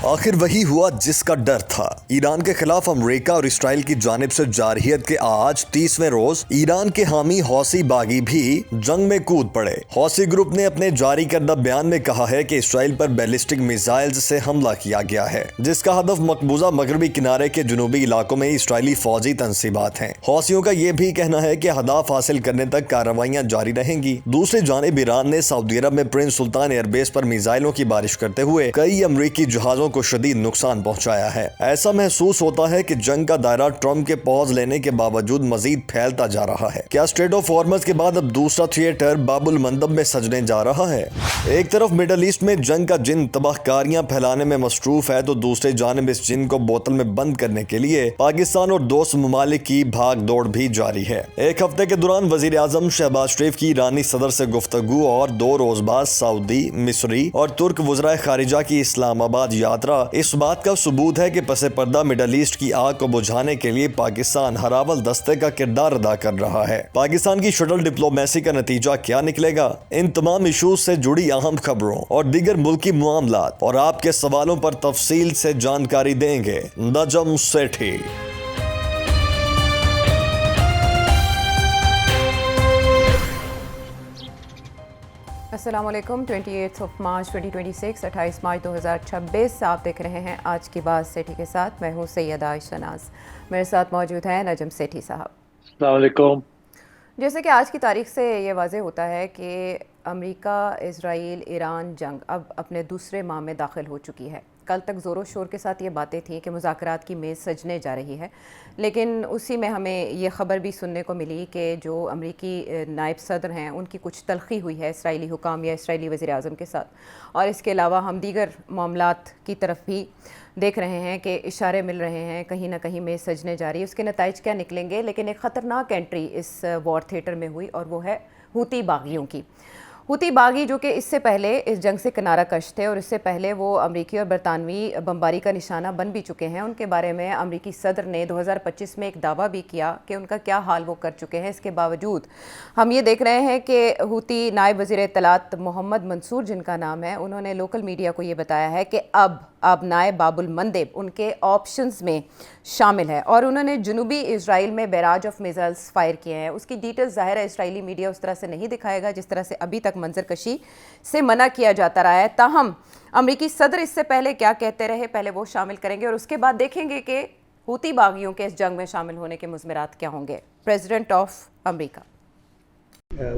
آخر وہی ہوا جس کا ڈر تھا۔ ایران کے خلاف امریکہ اور اسرائیل کی جانب سے جارحیت کے آج 30ویں روز ایران کے حامی حوثی باغی بھی جنگ میں کود پڑے۔ حوثی گروپ نے اپنے جاری کردہ بیان میں کہا ہے کہ اسرائیل پر بیلسٹک میزائلز سے حملہ کیا گیا ہے، جس کا ہدف مقبوضہ مغربی کنارے کے جنوبی علاقوں میں اسرائیلی فوجی تنصیبات ہیں۔ حوثیوں کا یہ بھی کہنا ہے کہ ہدف حاصل کرنے تک کارروائیاں جاری رہیں گی۔ دوسری جانب ایران نے سعودی عرب میں پرنس سلطان ایئر بیس پر میزائلوں کی بارش کرتے ہوئے کئی امریکی جہازوں کو شدید نقصان پہنچایا ہے۔ ایسا محسوس ہوتا ہے کہ جنگ کا دائرہ ٹرمپ کے پاز لینے کے باوجود مزید پھیلتا جا رہا ہے۔ کیا اسٹریٹ آف ہارمز کے بعد اب دوسرا تھیٹر باب المندب میں سجنے جا رہا ہے؟ ایک طرف مڈل ایسٹ میں جنگ کا جن تباہ کاریاں پھیلانے میں مصروف ہے تو دوسری جانب اس جن کو بوتل میں بند کرنے کے لیے پاکستان اور دوست ممالک کی بھاگ دوڑ بھی جاری ہے۔ ایک ہفتے کے دوران وزیر اعظم شہباز شریف کی ایرانی صدر سے گفتگو اور 2 روز بعد سعودی، مصری اور ترک وزرائے خارجہ کی اسلام آباد یاترا اس بات کا ثبوت ہے کہ پس پردہ مڈل ایسٹ کی آگ کو بجھانے کے لیے پاکستان ہراول دستے کا کردار ادا کر رہا ہے۔ پاکستان کی شٹل ڈپلومیسی کا نتیجہ کیا نکلے گا؟ ان تمام ایشوز سے جڑی اہم خبروں اور دیگر ملکی معاملات اور آپ کے سوالوں پر تفصیل سے جانکاری دیں گے نجم سیٹھی۔ السلام علیکم۔ 28 مارچ 2026 28 مارچ 2026 آپ دیکھ رہے ہیں آج کی بات سیٹھی کے ساتھ۔ میں ہوں سیدہ عائشہ ناز، میرے ساتھ موجود ہیں نجم سیٹھی صاحب۔ السلام علیکم۔ جیسے کہ آج کی تاریخ سے یہ واضح ہوتا ہے کہ امریکہ، اسرائیل، ایران جنگ اب اپنے دوسرے ماہ میں داخل ہو چکی ہے۔ کل تک زور و شور کے ساتھ یہ باتیں تھیں کہ مذاکرات کی میز سجنے جا رہی ہے، لیکن اسی میں ہمیں یہ خبر بھی سننے کو ملی کہ جو امریکی نائب صدر ہیں ان کی کچھ تلخی ہوئی ہے اسرائیلی حکام یا اسرائیلی وزیر اعظم کے ساتھ، اور اس کے علاوہ ہم دیگر معاملات کی طرف بھی دیکھ رہے ہیں کہ اشارے مل رہے ہیں کہیں نہ کہیں میز سجنے جا رہی ہے۔ اس کے نتائج کیا نکلیں گے؟ لیکن ایک خطرناک انٹری اس وار تھیٹر میں ہوئی اور وہ ہے حوثی باغیوں کی۔ حوثی باغی جو کہ اس سے پہلے اس جنگ سے کنارہ کش تھے اور اس سے پہلے وہ امریکی اور برطانوی بمباری کا نشانہ بن بھی چکے ہیں۔ ان کے بارے میں امریکی صدر نے 2025 میں ایک دعویٰ بھی کیا کہ ان کا کیا حال وہ کر چکے ہیں۔ اس کے باوجود ہم یہ دیکھ رہے ہیں کہ حوثی نائب وزیر اطلاعات محمد منصور جن کا نام ہے، انہوں نے لوکل میڈیا کو یہ بتایا ہے کہ اب نائب باب المندب ان کے آپشنز میں شامل ہے اور انہوں نے جنوبی اسرائیل میں بیراج آف میزائلز فائر کیے ہیں۔ اس کی ڈیٹیل ظاہر ہے اسرائیلی میڈیا اس طرح سے نہیں دکھائے گا جس طرح سے ابھی تک منظر کشی سے منع کیا جاتا رہا ہے، تاہم امریکی صدر اس سے پہلے کیا کہتے رہے پہلے وہ شامل کریں گے اور اس کے بعد دیکھیں گے کہ حوثی باغیوں کے اس جنگ میں شامل ہونے کے مضمرات کیا ہوں گے۔ President of America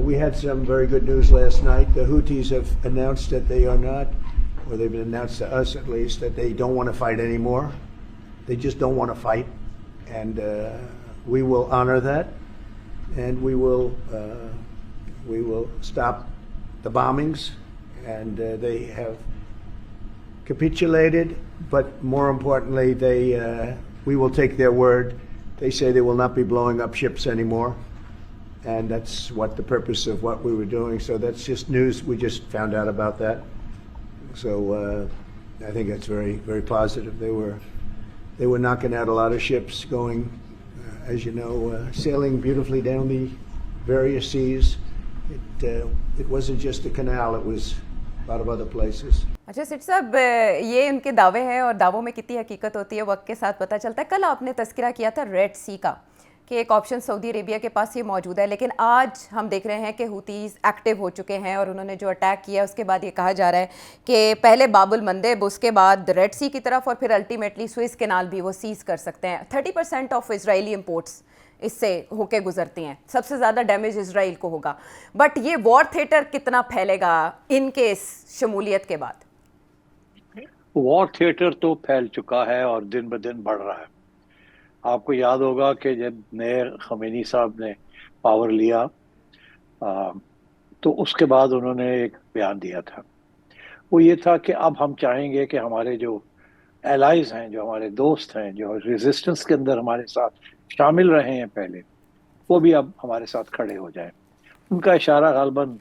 We had some very good news last night. The Houthis have announced that they are not, or they've announced to us at least, that they don't want to fight anymore. They just don't want to fight. And we will honor that. And we will stop the bombings. And they have capitulated. But more importantly, we will take their word. They say they will not be blowing up ships anymore. And that's what the purpose of what we were doing. So that's just news. We just found out about that. So I think that's very, very positive. They were knocking out a lot of ships going, as you know, sailing beautifully down the various seas. It wasn't just the canal. It was a lot of other places. اچھا set صاحب، یہ ان کے دعوے ہیں اور دعووں میں کتنی حقیقت ہوتی ہے وقت کے ساتھ پتہ چلتا ہے۔ کل آپ نے تذکرہ کیا تھا ریڈ سی کا کہ ایک آپشن سعودی عربیہ کے پاس یہ موجود ہے، لیکن آج ہم دیکھ رہے ہیں کہ حوثیز ایکٹیو ہو چکے ہیں اور انہوں نے جو اٹیک کیا اس کے بعد یہ کہا جا رہا ہے کہ پہلے باب المندب، اس کے بعد ریڈ سی کی طرف اور پھر الٹیمیٹلی سوئز کینال بھی وہ سیز کر سکتے ہیں۔ 30% آف اسرائیلی امپورٹس اس سے ہو کے گزرتی ہیں، سب سے زیادہ ڈیمیج اسرائیل کو ہوگا۔ بٹ یہ وار تھیٹر کتنا پھیلے گا ان کے اس شمولیت کے بعد؟ وار تھیٹر تو پھیل چکا ہے اور دن بدن بڑھ رہا ہے۔ آپ کو یاد ہوگا کہ جب نئے خمینی صاحب نے پاور لیا تو اس کے بعد انہوں نے ایک بیان دیا تھا، وہ یہ تھا کہ اب ہم چاہیں گے کہ ہمارے جو الائز ہیں، جو ہمارے دوست ہیں، جو ریزسٹنس کے اندر ہمارے ساتھ شامل رہے ہیں پہلے، وہ بھی اب ہمارے ساتھ کھڑے ہو جائیں۔ ان کا اشارہ غالباً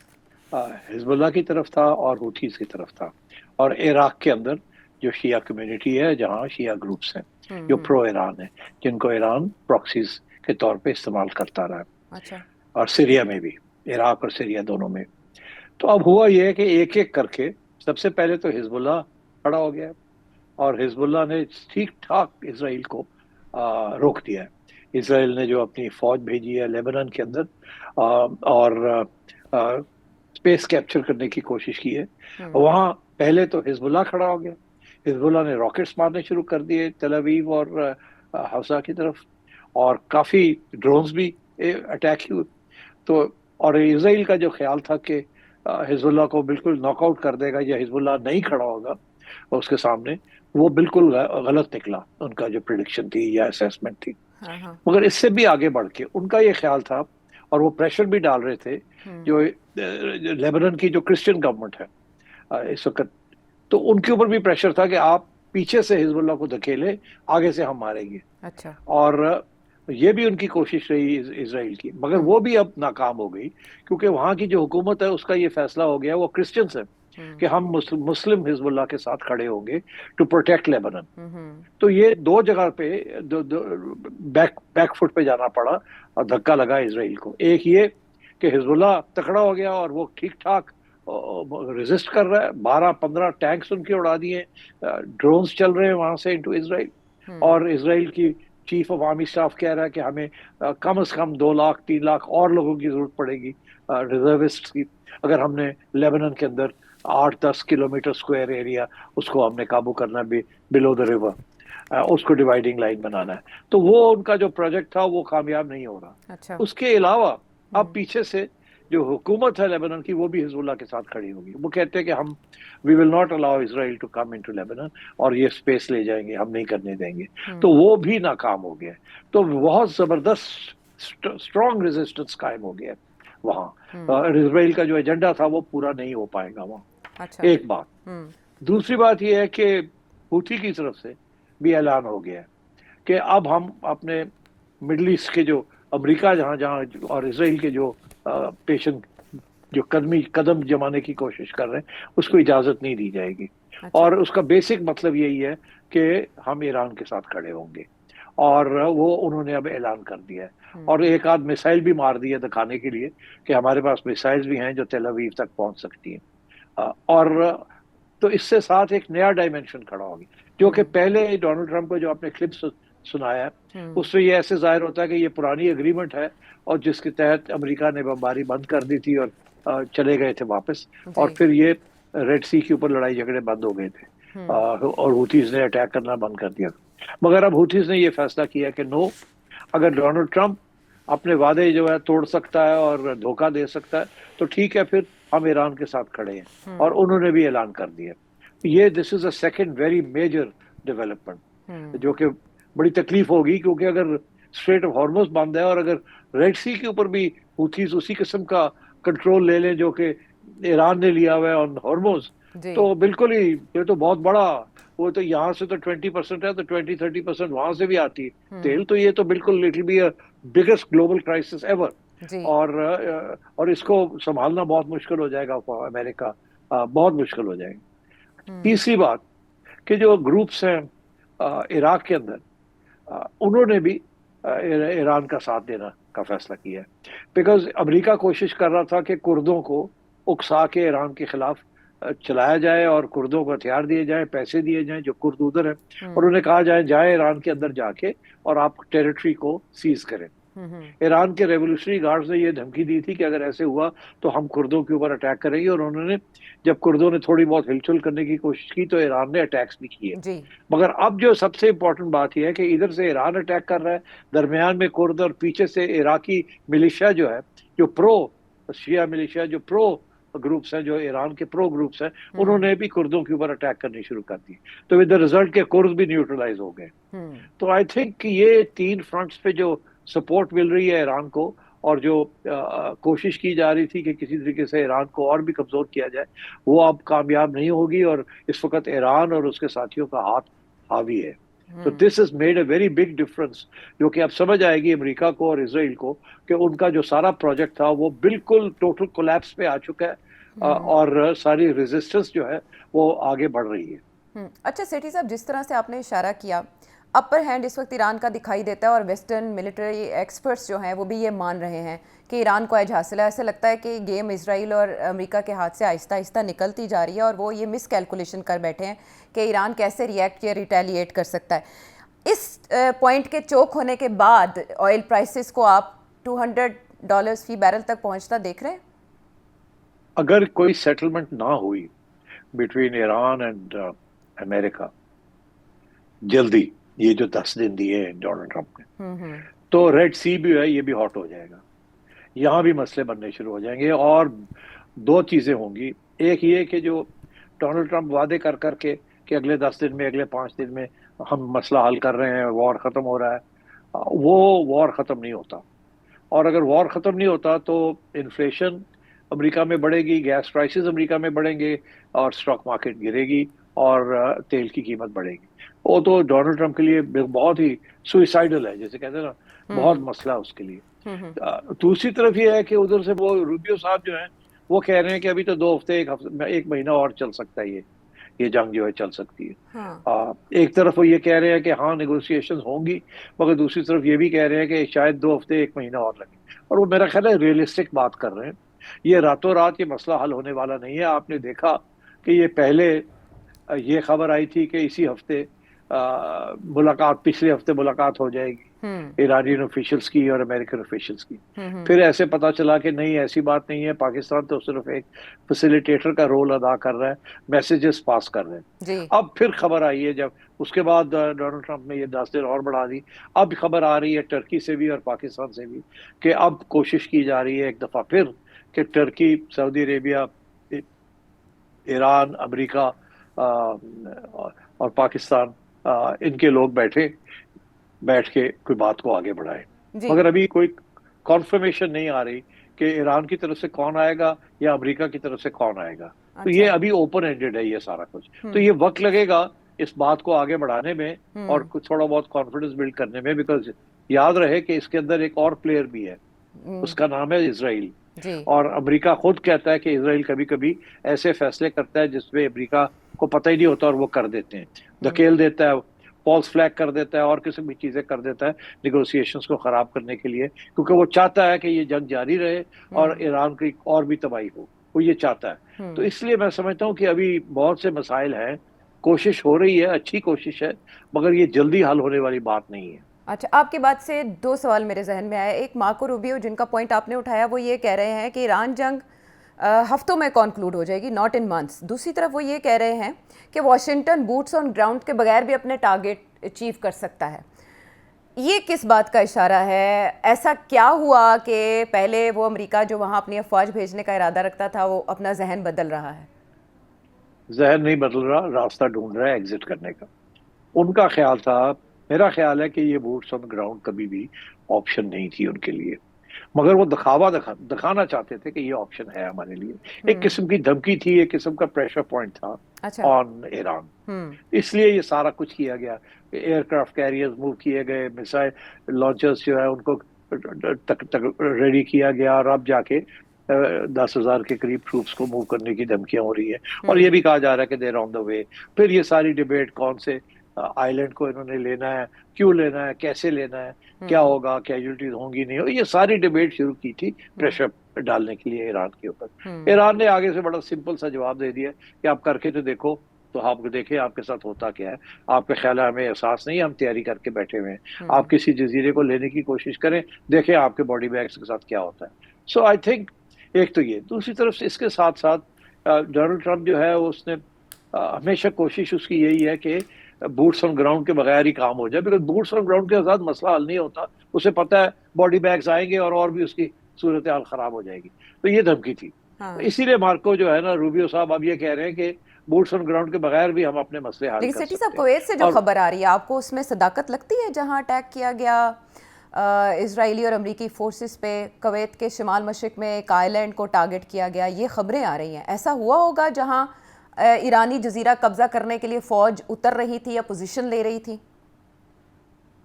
حزب اللہ کی طرف تھا اور حوثیز کی طرف تھا، اور عراق کے اندر جو شیعہ کمیونٹی ہے، جہاں شیعہ گروپس ہیں جو پرو ایران ہیں، جن کو ایران پراکسیز کے طور پہ استعمال کرتا رہا ہے، اچھا، اور سیریا میں بھی، عراق اور سیریا دونوں میں۔ تو اب ہوا یہ ہے کہ ایک ایک کر کے سب سے پہلے تو حزب اللہ کھڑا ہو گیا، اور حزب اللہ نے ٹھیک ٹھاک اسرائیل کو روک دیا ہے. اسرائیل نے جو اپنی فوج بھیجی ہے لیبنان کے اندر اور اسپیس کیپچر کرنے کی کوشش کی ہے, وہاں پہلے تو حزب اللہ کھڑا ہو گیا. حزب اللہ نے راکٹس مارنے شروع کر دیے تل اویو اور حفصہ کی طرف, اور کافی ڈرونز بھی اٹیک ہوئے. تو اور اسرائیل کا جو خیال تھا کہ حزب اللہ کو بالکل ناک آؤٹ کر دے گا یا حزب اللہ نہیں کھڑا ہوگا اس کے سامنے, وہ بالکل غلط نکلا ان کا جو پریڈکشن تھی یا اسیسمنٹ تھی. مگر اس سے بھی آگے بڑھ کے ان کا یہ خیال تھا, اور وہ پریشر بھی ڈال رہے تھے جو لیبنان کی جو کرسچن گورنمنٹ ہے اس وقت, تو ان کے اوپر بھی پریشر تھا کہ آپ پیچھے سے حزب اللہ کو دھکیلے, آگے سے ہم ماریں گے. اچھا. اور یہ بھی ان کی کوشش رہی اسرائیل کی, مگر وہ بھی اب ناکام ہو گئی کیونکہ وہاں کی جو حکومت ہے اس کا یہ فیصلہ ہو گیا, وہ کرسچنس ہیں کہ ہم مسلم حزب اللہ کے ساتھ کھڑے ہوں گے ٹو پروٹیکٹ لیبنان. تو یہ دو جگہ پہ بیک فٹ پہ جانا پڑا اور دھکا لگا اسرائیل کو. ایک یہ کہ حزب اللہ تکڑا ہو گیا اور وہ ٹھیک ٹھاک ریزسٹ کر رہا ہے, 12-15 ٹینکس ان کے اڑا دیے, ڈرونز چل رہے ہیں وہاں سے انٹو اسرائیل. اور اسرائیل کی چیف آف آرمی اسٹاف کہہ رہا ہے کہ ہمیں کم از کم 2-3 لاکھ اور لوگوں کی ضرورت پڑے گی, ریزروسٹ کی, اگر ہم نے لیبنان کے اندر 8-10 کلومیٹر اسکوائر ایریا اس کو ہم نے قابو کرنا ہے بلو دا ریور, اس کو ڈیوائڈنگ لائن بنانا ہے. تو وہ ان کا جو پروجیکٹ تھا وہ کامیاب نہیں ہو رہا. اچھا. اس کے علاوہ اب پیچھے سے جو حکومت ہے لیبنان کی وہ بھی حزب اللہ کے ساتھ کھڑی ہوگی. وہ کہتے ہیں کہ ہم we will not allow Israel to come into Lebanon, اور یہ اسپیس لے جائیں گے, ہم نہیں کرنے دیں گے. تو وہ بھی ناکام ہو گیا. تو بہت زبردست اسٹرانگ ریزسٹنس قائم ہو گیا وہاں. اسرائیل کا جو ایجنڈا تھا وہ پورا نہیں ہو پائے گا وہاں. ایک بات. دوسری بات یہ ہے کہ ہوتھی کی طرف سے بھی اعلان ہو گیا کہ اب ہم اپنے مڈل ایسٹ کے جو امریکہ جہاں اور اسرائیل کے جو پیشن جو قدم جمانے کی کوشش کر رہے ہیں اس کو اجازت نہیں دی جائے گی. اور اس کا بیسک مطلب یہی ہے کہ ہم ایران کے ساتھ کھڑے ہوں گے, اور وہ انہوں نے اب اعلان کر دیا ہے. اور ایک آدھ میسائل بھی مار دی ہے دکھانے کے لیے کہ ہمارے پاس میسائل بھی ہیں جو تل اویو تک پہنچ سکتی ہیں. اور تو اس سے ساتھ ایک نیا ڈائمینشن کھڑا ہوگی, جو کہ پہلے ڈونلڈ ٹرمپ کو جو آپ نے کلپ سنایا اس سے یہ ایسے ظاہر ہوتا ہے کہ یہ پرانی اگریمنٹ ہے, اور جس کے تحت امریکہ نے بمباری بند کر دی تھی اور چلے گئے تھے واپس, اور پھر یہ ریڈ سی کے اوپر لڑائی جھگڑے بند ہو گئے تھے اور ہوتھیز نے اٹیک کرنا بند کر دیا. مگر اب ہوتھیز نے یہ فیصلہ کیا کہ نو, اگر ڈونلڈ ٹرمپ اپنے وعدے جو ہے توڑ سکتا ہے اور دھوکہ دے سکتا ہے تو ٹھیک ہے, پھر ہم ایران کے ساتھ کھڑے ہیں. اور انہوں نے بھی اعلان کر دیا. یہ this is a second very major development جو کہ بڑی تکلیف ہوگی, کیونکہ اگر اسٹریٹ آف ہارموز بند ہے اور اگر ریڈ سی کے اوپر بھی ہوتھیز اسی قسم کا کنٹرول لے لیں جو کہ ایران نے لیا ہوا ہے آن ہارموز, تو بالکل ہی یہ تو بہت بڑا, وہ تو یہاں سے تو 20% ہے تو 20-30% وہاں سے بھی آتی ہے تیل, تو یہ تو بالکل it will be a biggest global crisis ever. اور اس کو سنبھالنا بہت مشکل ہو جائے گا فار امریکہ, بہت مشکل ہو جائے گا. تیسری بات کہ جو گروپس ہیں عراق کے اندر, انہوں نے بھی ایران کا ساتھ دینا کا فیصلہ کیا ہے, بیکاز امریکہ کوشش کر رہا تھا کہ کردوں کو اکسا کے ایران کے خلاف چلایا جائے اور کردوں کو ہتھیار دیے جائیں, پیسے دیے جائیں جو کرد ادھر ہیں, اور انہیں کہا جائے ایران کے اندر جا کے اور آپ ٹیریٹری کو سیز کریں. ایران کے ریولوشنری گارڈز نے یہ دھمکی دی تھی کہ اگر ایسے ہوا تو ہم کردوں کے اوپر اٹیک کریں گے, اور انہوں نے جب کردوں نے تھوڑی بہت ہلچل کرنے کی کوشش کی تو ایران نے اٹیکس بھی کیے. مگر اب جو سب سے امپورٹنٹ بات یہ ہے کہ ادھر سے ایران اٹیک کر رہا ہے, درمیان میں کرد, اور پیچھے سے عراقی ملیشیا جو ہے, جو پرو شیعہ ملیشیا, جو پرو گروپس ہیں, جو ایران کے پرو گروپس ہیں, انہوں نے بھی کردوں کے اوپر اٹیک کرنی شروع کر دی. تو ود دا ریزلٹ کے کرد بھی نیوٹرلائز ہو گئے. تو آئی تھنک کہ یہ 3 فرنٹس پہ جو سپورٹ مل رہی ہے ایران کو, اور جو کوشش کی جا رہی تھی کہ کسی طریقے سے ایران کو اور بھی کمزور کیا جائے, وہ اب کامیاب نہیں ہوگی, اور اس وقت ایران اور اس کے ساتھیوں کا ہاتھ حاوی ہے. تو this is made a very big difference, جو کہ اب سمجھ آئے گی امریکہ کو اور اسرائیل کو کہ ان کا جو سارا پروجیکٹ تھا وہ بالکل ٹوٹل کولیپس پہ آ چکا ہے, اور ساری ریزسٹنس جو ہے وہ آگے بڑھ رہی ہے. اچھا سیٹھی صاحب, جس طرح سے آپ نے اشارہ کیا اپر ہینڈ اس وقت ایران کا دکھائی دیتا ہے، اور ویسٹرن ملٹری ایکسپرٹس جو ہیں وہ بھی یہ مان رہے ہیں کہ ایران کو ایج حاصل ہے. ایسا لگتا ہے کہ گیم اسرائیل اور امریکہ کے ہاتھ سے آہستہ آہستہ نکلتی جا رہی ہے، اور وہ یہ مس کیلکولیشن کر بیٹھے ہیں کہ ایران کیسے ریئیکٹ یا ریٹیلیٹ کر سکتا ہے. اس پوائنٹ کے چوک ہونے کے بعد آئل پرائسز کو آپ $200 فی بیرل تک پہنچتا دیکھ رہے ہیں؟ اگر کوئی سیٹلمنٹ نہ ہوئی بٹوین ایران اینڈ امریکہ جلدی، یہ جو 10 دن دیے ہیں ڈونلڈ ٹرمپ نے، تو ریڈ سی بھی ہے یہ بھی ہاٹ ہو جائے گا، یہاں بھی مسئلے بننے شروع ہو جائیں گے. اور دو چیزیں ہوں گی، ایک یہ کہ جو ڈونلڈ ٹرمپ وعدے کر کر کے کہ اگلے 10 دن میں، اگلے 5 دن میں ہم مسئلہ حل کر رہے ہیں، وار ختم ہو رہا ہے، وہ وار ختم نہیں ہوتا. اور اگر وار ختم نہیں ہوتا تو انفلیشن امریکہ میں بڑھے گی، گیس پرائسز امریکہ میں بڑھیں گے، اور اسٹاک مارکیٹ گرے گی، اور تیل کی قیمت بڑھے گی. وہ تو ڈونلڈ ٹرمپ کے لیے بہت ہی سوئسائڈل ہے، جیسے کہتے ہیں نا، بہت مسئلہ اس کے لیے. دوسری طرف یہ ہے کہ ادھر سے وہ روبیو صاحب جو ہیں وہ کہہ رہے ہیں کہ ابھی تو 2 ہفتے، ایک مہینہ اور چل سکتا ہے، یہ جنگ جو ہے چل سکتی ہے. ایک طرف وہ یہ کہہ رہے ہیں کہ ہاں نیگوسیشن ہوں گی، مگر دوسری طرف یہ بھی کہہ رہے ہیں کہ شاید 2 ہفتے، ایک مہینہ اور لگے. اور وہ میرا خیال ہے ریئلسٹک بات کر رہے ہیں. یہ راتوں رات یہ مسئلہ حل ہونے والا نہیں ہے. آپ نے دیکھا کہ یہ پہلے یہ خبر آئی تھی کہ اسی ہفتے ملاقات، پچھلے ہفتے ملاقات ہو جائے گی ایرانین آفیشلز کی اور امریکن آفیشلز کی. پھر ایسے پتا چلا کہ نہیں، ایسی بات نہیں ہے، پاکستان تو صرف ایک فیسیلیٹیٹر کا رول ادا کر رہا ہے، میسیجز پاس کر رہے ہیں. اب پھر خبر آئی ہے، جب اس کے بعد ڈونلڈ ٹرمپ نے یہ 10 دن اور بڑھا دی، اب خبر آ رہی ہے ٹرکی سے بھی اور پاکستان سے بھی کہ اب کوشش کی جا رہی ہے ایک دفعہ پھر کہ ٹرکی، سعودی عربیہ، ایران، امریکہ اور پاکستان، ان کے لوگ بیٹھ کے کوئی بات کو آگے بڑھائے. مگر ابھی کوئی کانفرمیشن نہیں آ رہی کہ ایران کی طرف سے کون آئے گا یا امریکہ کی طرف سے کون آئے گا. تو یہ ابھی اوپن اینڈڈ ہے یہ سارا کچھ. تو یہ وقت لگے گا اس بات کو آگے بڑھانے میں اور تھوڑا بہت کانفیڈنس بلڈ کرنے میں، بیکاز یاد رہے کہ اس کے اندر ایک اور پلیئر بھی ہے، اس کا نام ہے اسرائیل. اور امریکہ خود کہتا ہے کہ اسرائیل کبھی کبھی ایسے فیصلے کرتا ہے جس میں امریکہ کو پتہ ہی نہیں ہوتا اور وہ کر دیتے ہیں، دھکیل دیتا ہے، فالس فلیگ کر دیتا ہے، اور قسم کی چیزیں کر دیتا ہے نیگوسیشنز کو خراب کرنے کے لیے، کیونکہ وہ چاہتا ہے کہ یہ جنگ جاری رہے اور ایران کی اور بھی تباہی ہو، وہ یہ چاہتا ہے. تو اس لیے میں سمجھتا ہوں کہ ابھی بہت سے مسائل ہیں، کوشش ہو رہی ہے، اچھی کوشش ہے، مگر یہ جلدی حل ہونے والی بات نہیں ہے. اچھا، آپ کی بات سے 2 سوال میرے ذہن میں آئے. ایک، مارکو روبیو جن کا پوائنٹ آپ نے اٹھایا، وہ یہ کہہ رہے ہیں کہ ایران جنگ ہفتوں میں کنکلوڈ ہو جائے گی، ناٹ ان منتھس. دوسری طرف وہ یہ کہہ رہے ہیں کہ واشنگٹن بوٹس آن گراؤنڈ کے بغیر بھی اپنے ٹارگیٹ اچیو کر سکتا ہے. یہ کس بات کا اشارہ ہے؟ ایسا کیا ہوا کہ پہلے وہ امریکہ جو وہاں اپنی افواج بھیجنے کا ارادہ رکھتا تھا وہ اپنا ذہن بدل رہا ہے؟ ذہن نہیں بدل رہا، راستہ ڈھونڈ رہا ہے ایگزٹ کرنے کا. ان کا خیال تھا، میرا خیال ہے کہ یہ بوٹس آن گراؤنڈ کبھی بھی آپشن نہیں تھی ان کے لیے، مگر وہ دکھانا چاہتے تھے کہ یہ آپشن ہے ہمارے لیے. ایک قسم کی دھمکی تھی، ایک قسم کا پریشر پوائنٹ تھا آن ایران. اس لیے یہ سارا کچھ کیا گیا، ایئر کرافٹ کیریئرز موو کیے گئے، میسائل لانچرز جو ہے ان کو ریڈی کیا گیا، اور اب جا کے 10,000 کے قریب ٹروپس کو موو کرنے کی دھمکیاں ہو رہی ہیں، اور یہ بھی کہا جا رہا ہے کہ دیر آن دا وے. پھر یہ ساری ڈیبیٹ، کون سے آئی لینڈ کو انہوں نے لینا ہے، کیوں لینا ہے، کیسے لینا ہے، کیا ہوگا، کیجولٹیز ہوں گی نہیں، یہ ساری ڈیبیٹ شروع کی تھی پریشر ڈالنے کے لیے ایران کے اوپر. ایران نے آگے سے بڑا سمپل سا جواب دے دیا کہ آپ کر کے تو دیکھو، تو آپ دیکھیں آپ کے ساتھ ہوتا کیا ہے. آپ کے خیال ہے ہمیں احساس نہیں، ہم تیاری کر کے بیٹھے ہوئے ہیں، آپ کسی جزیرے کو لینے کی کوشش کریں، دیکھیں آپ کے باڈی بیگز کے ساتھ کیا ہوتا ہے. سو آئی تھنک ایک تو یہ. دوسری طرف سے اس کے ساتھ ساتھ ڈونلڈ ٹرمپ جو ہے اس نے ہمیشہ کوشش اس کی یہی ہے کہ بوٹس آن گراؤنڈ کے بغیر ہی کام ہو جائے، بیکاز بوٹس آن گراؤنڈ کے ساتھ مسئلہ حل نہیں ہوتا. اسے پتہ ہے باڈی بیگز آئیں گے اور بھی اس کی صورتحال خراب ہو جائے گی. تو یہ دھمکی تھی. اسی لیے مارکو جو ہے نا، روبیو صاحب اب یہ کہہ رہے ہیں کہ بوٹس آن گراؤنڈ کے بغیر بھی ہم اپنے مسئلے حل کر سکتے ہیں. لیکن سیٹی صاحب، کویت سے جو خبر آ رہی ہے، آپ کو اس میں صداقت لگتی ہے؟ جہاں اٹیک کیا گیا اسرائیلی اور امریکی فورسز پہ، کویت کے شمال مشرق میں ایک آئی لینڈ کو ٹارگٹ کیا گیا، یہ خبریں آ رہی ہیں. ایسا ہوا ہوگا جہاں ایرانی جزیرہ قبضہ کرنے کے لیے فوج اتر رہی تھی یا پوزیشن لے رہی تھی؟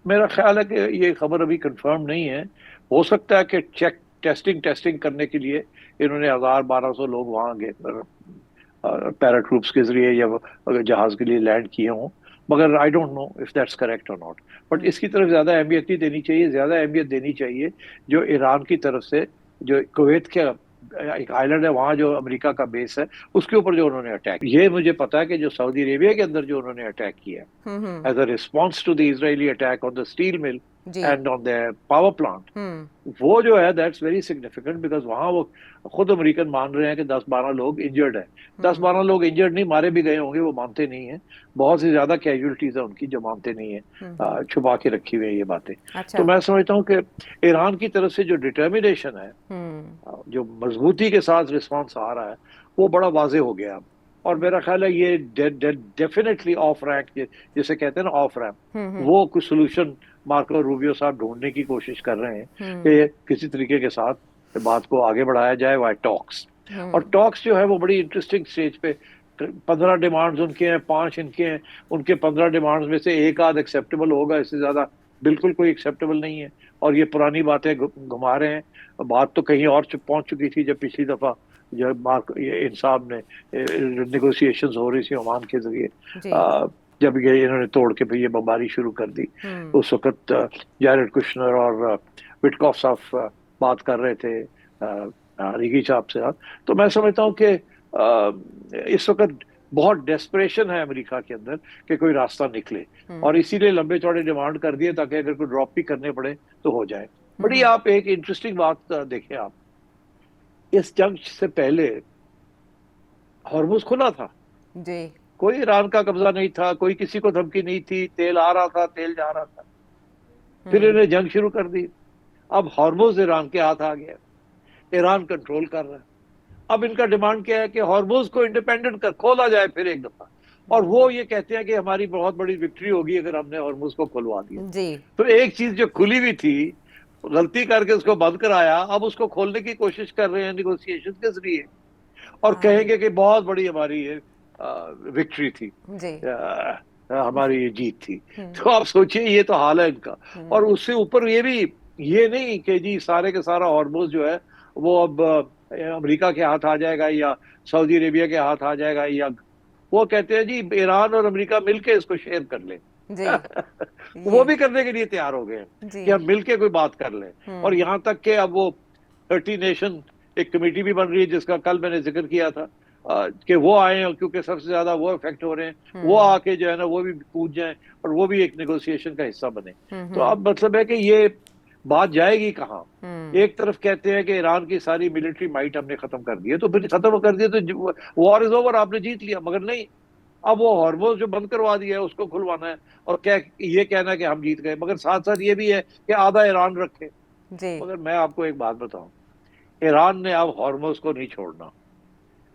میرا خیال ہے کہ یہ خبر ابھی کنفرم نہیں ہے. ہو سکتا ہے کہ ٹیسٹنگ کرنے کے لیے انہوں نے 1,000-1,200 لوگ وہاں گئے پیرا ٹروپس کے ذریعے یا جہاز کے لیے لینڈ کیے ہوں. مگر I don't know if that's correct or not. But اس کی طرف زیادہ اہمیت نہیں دینی چاہیے. زیادہ اہمیت دینی چاہیے جو ایران کی طرف سے جو کویت کے ایک آئلینڈ ہے وہاں جو امریکہ کا بیس ہے اس کے اوپر جو انہوں نے اٹیک. یہ مجھے پتا ہے کہ جو سعودی عربیہ کے اندر جو انہوں نے اٹیک کیا as a response to the Israeli attack on the steel mill and on the power plant, وہ جو ہے دیٹس ویری سگنیفیکنٹ بیکاز وہاں وہ خود امریکن مان رہے ہیں کہ 10-12 لوگ انجرڈ ہیں. 10-12 لوگ انجرڈ نہیں, مارے بھی گئے ہوں گے, وہ مانتے نہیں ہیں. بہت سی زیادہ کیجولٹیز ہیں ان کی جو مانتے نہیں ہیں, چھپا کے رکھی ہوئی ہیں یہ باتیں. تو میں سمجھتا ہوں کہ ایران کی طرف سے جو ڈٹرمنیشن ہے, جو مضبوطی کے ساتھ رسپانس آ رہا ہے, وہ بڑا واضح ہو گیا اب. اور میرا خیال ہے یہ ڈیفینیٹلی آف ریمپ جسے کہتے ہیں نا آف ریمپ, وہ کچھ سولوشن مارکو روبیو صاحب ڈھونڈنے کی کوشش کر رہے ہیں کہ کسی طریقے کے ساتھ بات کو آگے بڑھایا جائے وائے ٹاکس. اور ٹاکس جو ہے وہ بڑی انٹرسٹنگ سٹیج پہ 15 ڈیمانڈز ان کے ہیں, 5 ان کے ہیں. ان کے 15 ڈیمانڈز میں سے ایک آدھ ایکسیپٹیبل ہوگا, اس سے زیادہ بالکل کوئی ایکسیپٹیبل نہیں ہے. اور یہ پرانی باتیں گھما رہے ہیں. بات تو کہیں اور پہنچ چکی تھی جب پچھلی دفعہ جب ان صاحب نے نیگوسیشنز ہو رہی تھی عمان کے ذریعے, جب یہ انہوں نے توڑ کے پھر یہ بمباری شروع کر دی. اس وقت جیرڈ کشنر اور وٹکاف صاحب بات کر رہے تھے ریگی صاحب سے. تو میں سمجھتا ہوں کہ اس وقت بہت ڈیسپریشن ہے امریکہ کے اندر کہ کوئی راستہ نکلے, اور اسی لیے لمبے چوڑے ڈیمانڈ کر دیے تاکہ اگر کوئی ڈراپ بھی کرنے پڑے تو ہو جائے. بڑی آپ ایک انٹرسٹنگ بات دیکھیں, آپ اس جنگ سے پہلے ہارمز کھلا تھا جی, کوئی ایران کا قبضہ نہیں تھا, کوئی کسی کو دھمکی نہیں تھی, تیل آ رہا تھا, تیل جا رہا تھا. پھر انہیں جنگ شروع کر دی. اب ہارمز ایران کے ہاتھ آ گیا, ایران کنٹرول کر رہا ہے. اب ان کا ڈیمانڈ کیا ہے کہ ہارمز کو انڈیپینڈنٹ کھولا جائے پھر ایک دفعہ, اور وہ یہ کہتے ہیں کہ ہماری بہت بڑی وکٹری ہوگی اگر ہم نے ہارمز کو کھلوا دیا. تو ایک چیز جو کھلی ہوئی تھی غلطی کر کے اس کو بند کرایا, اب اس کو کھولنے کی کوشش کر رہے ہیں نیگوسیشن کے ذریعے, اور کہیں گے کہ بہت بڑی ہماری وکٹری تھی, ہماری جیت تھی. تو آپ سوچئے یہ تو حال ہے ان کا. اور اس سے اوپر یہ بھی یہ نہیں کہ جی سارے کے سارا ہارمز جو ہے وہ اب امریکہ کے ہاتھ آ جائے گا یا سعودی عربیہ کے ہاتھ آ جائے گا, یا وہ کہتے ہیں جی ایران اور امریکہ مل کے اس کو شیئر کر لیں. وہ بھی کرنے کے لیے تیار ہو گئے ہیں کہ ہم مل کے کوئی بات کر لیں. اور یہاں تک کہ اب وہ 30 نیشن ایک کمیٹی بھی بن رہی ہے جس کا کل میں نے ذکر کیا تھا کہ وہ آئے, اور کیونکہ سب سے زیادہ وہ افیکٹ ہو رہے ہیں, وہ آ کے جو ہے نا وہ بھی کود جائیں اور وہ بھی ایک نیگوسیشن کا حصہ بنے. تو اب مطلب ہے کہ یہ بات جائے گی کہاں؟ ایک طرف کہتے ہیں کہ ایران کی ساری ملٹری مائٹ ہم نے ختم کر دی ہے, تو پھر ختم کر دیا تو وار از اوور, آپ نے جیت لیا. مگر نہیں, اب وہ ہارمز جو بند کروا دیا ہے اس کو کھلوانا ہے, اور یہ کہنا ہے کہ ہم جیت گئے. مگر ساتھ ساتھ یہ بھی ہے کہ آدھا ایران رکھے. مگر میں آپ کو ایک بات بتاؤں, ایران نے اب ہارمز کو نہیں چھوڑنا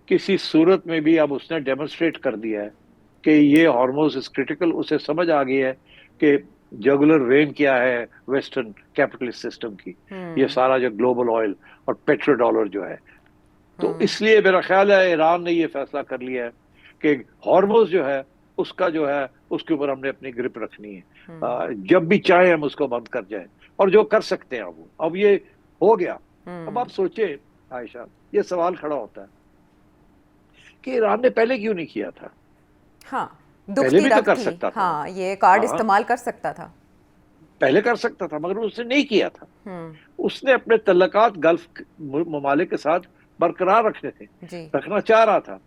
کسی صورت میں بھی. اب اس نے ڈیمونسٹریٹ کر دیا ہے کہ یہ ہارمز از کرٹیکل. اسے سمجھ آ گئی ہے کہ جگولر وین کیا ہے ویسٹرن کیپٹلسٹ سسٹم کی, یہ سارا جو گلوبل آئل اور پیٹرو ڈالر جو ہے. تو اس لیے میرا خیال ہے ایران نے یہ فیصلہ کر لیا ہے کہ ہارمز جو ہے اس کا جو ہے اس کے اوپر ہم نے اپنی گرپ رکھنی ہے. جب بھی چاہیں ہم اس کو بند کر جائیں, اور جو کر سکتے ہیں وہ. اب یہ ہو گیا. اب آپ سوچیں عائشہ, یہ سوال کھڑا ہوتا ہے کہ ایران نے پہلے کیوں نہیں کیا تھا؟ پہلے بھی تو کر سکتا تھا. یہ کارڈ استعمال کر سکتا تھا, پہلے کر سکتا تھا, مگر اس نے نہیں کیا تھا. اس نے اپنے تعلقات گلف ممالک کے ساتھ برقرار رکھنے تھے, رکھنا چاہ رہا تھا.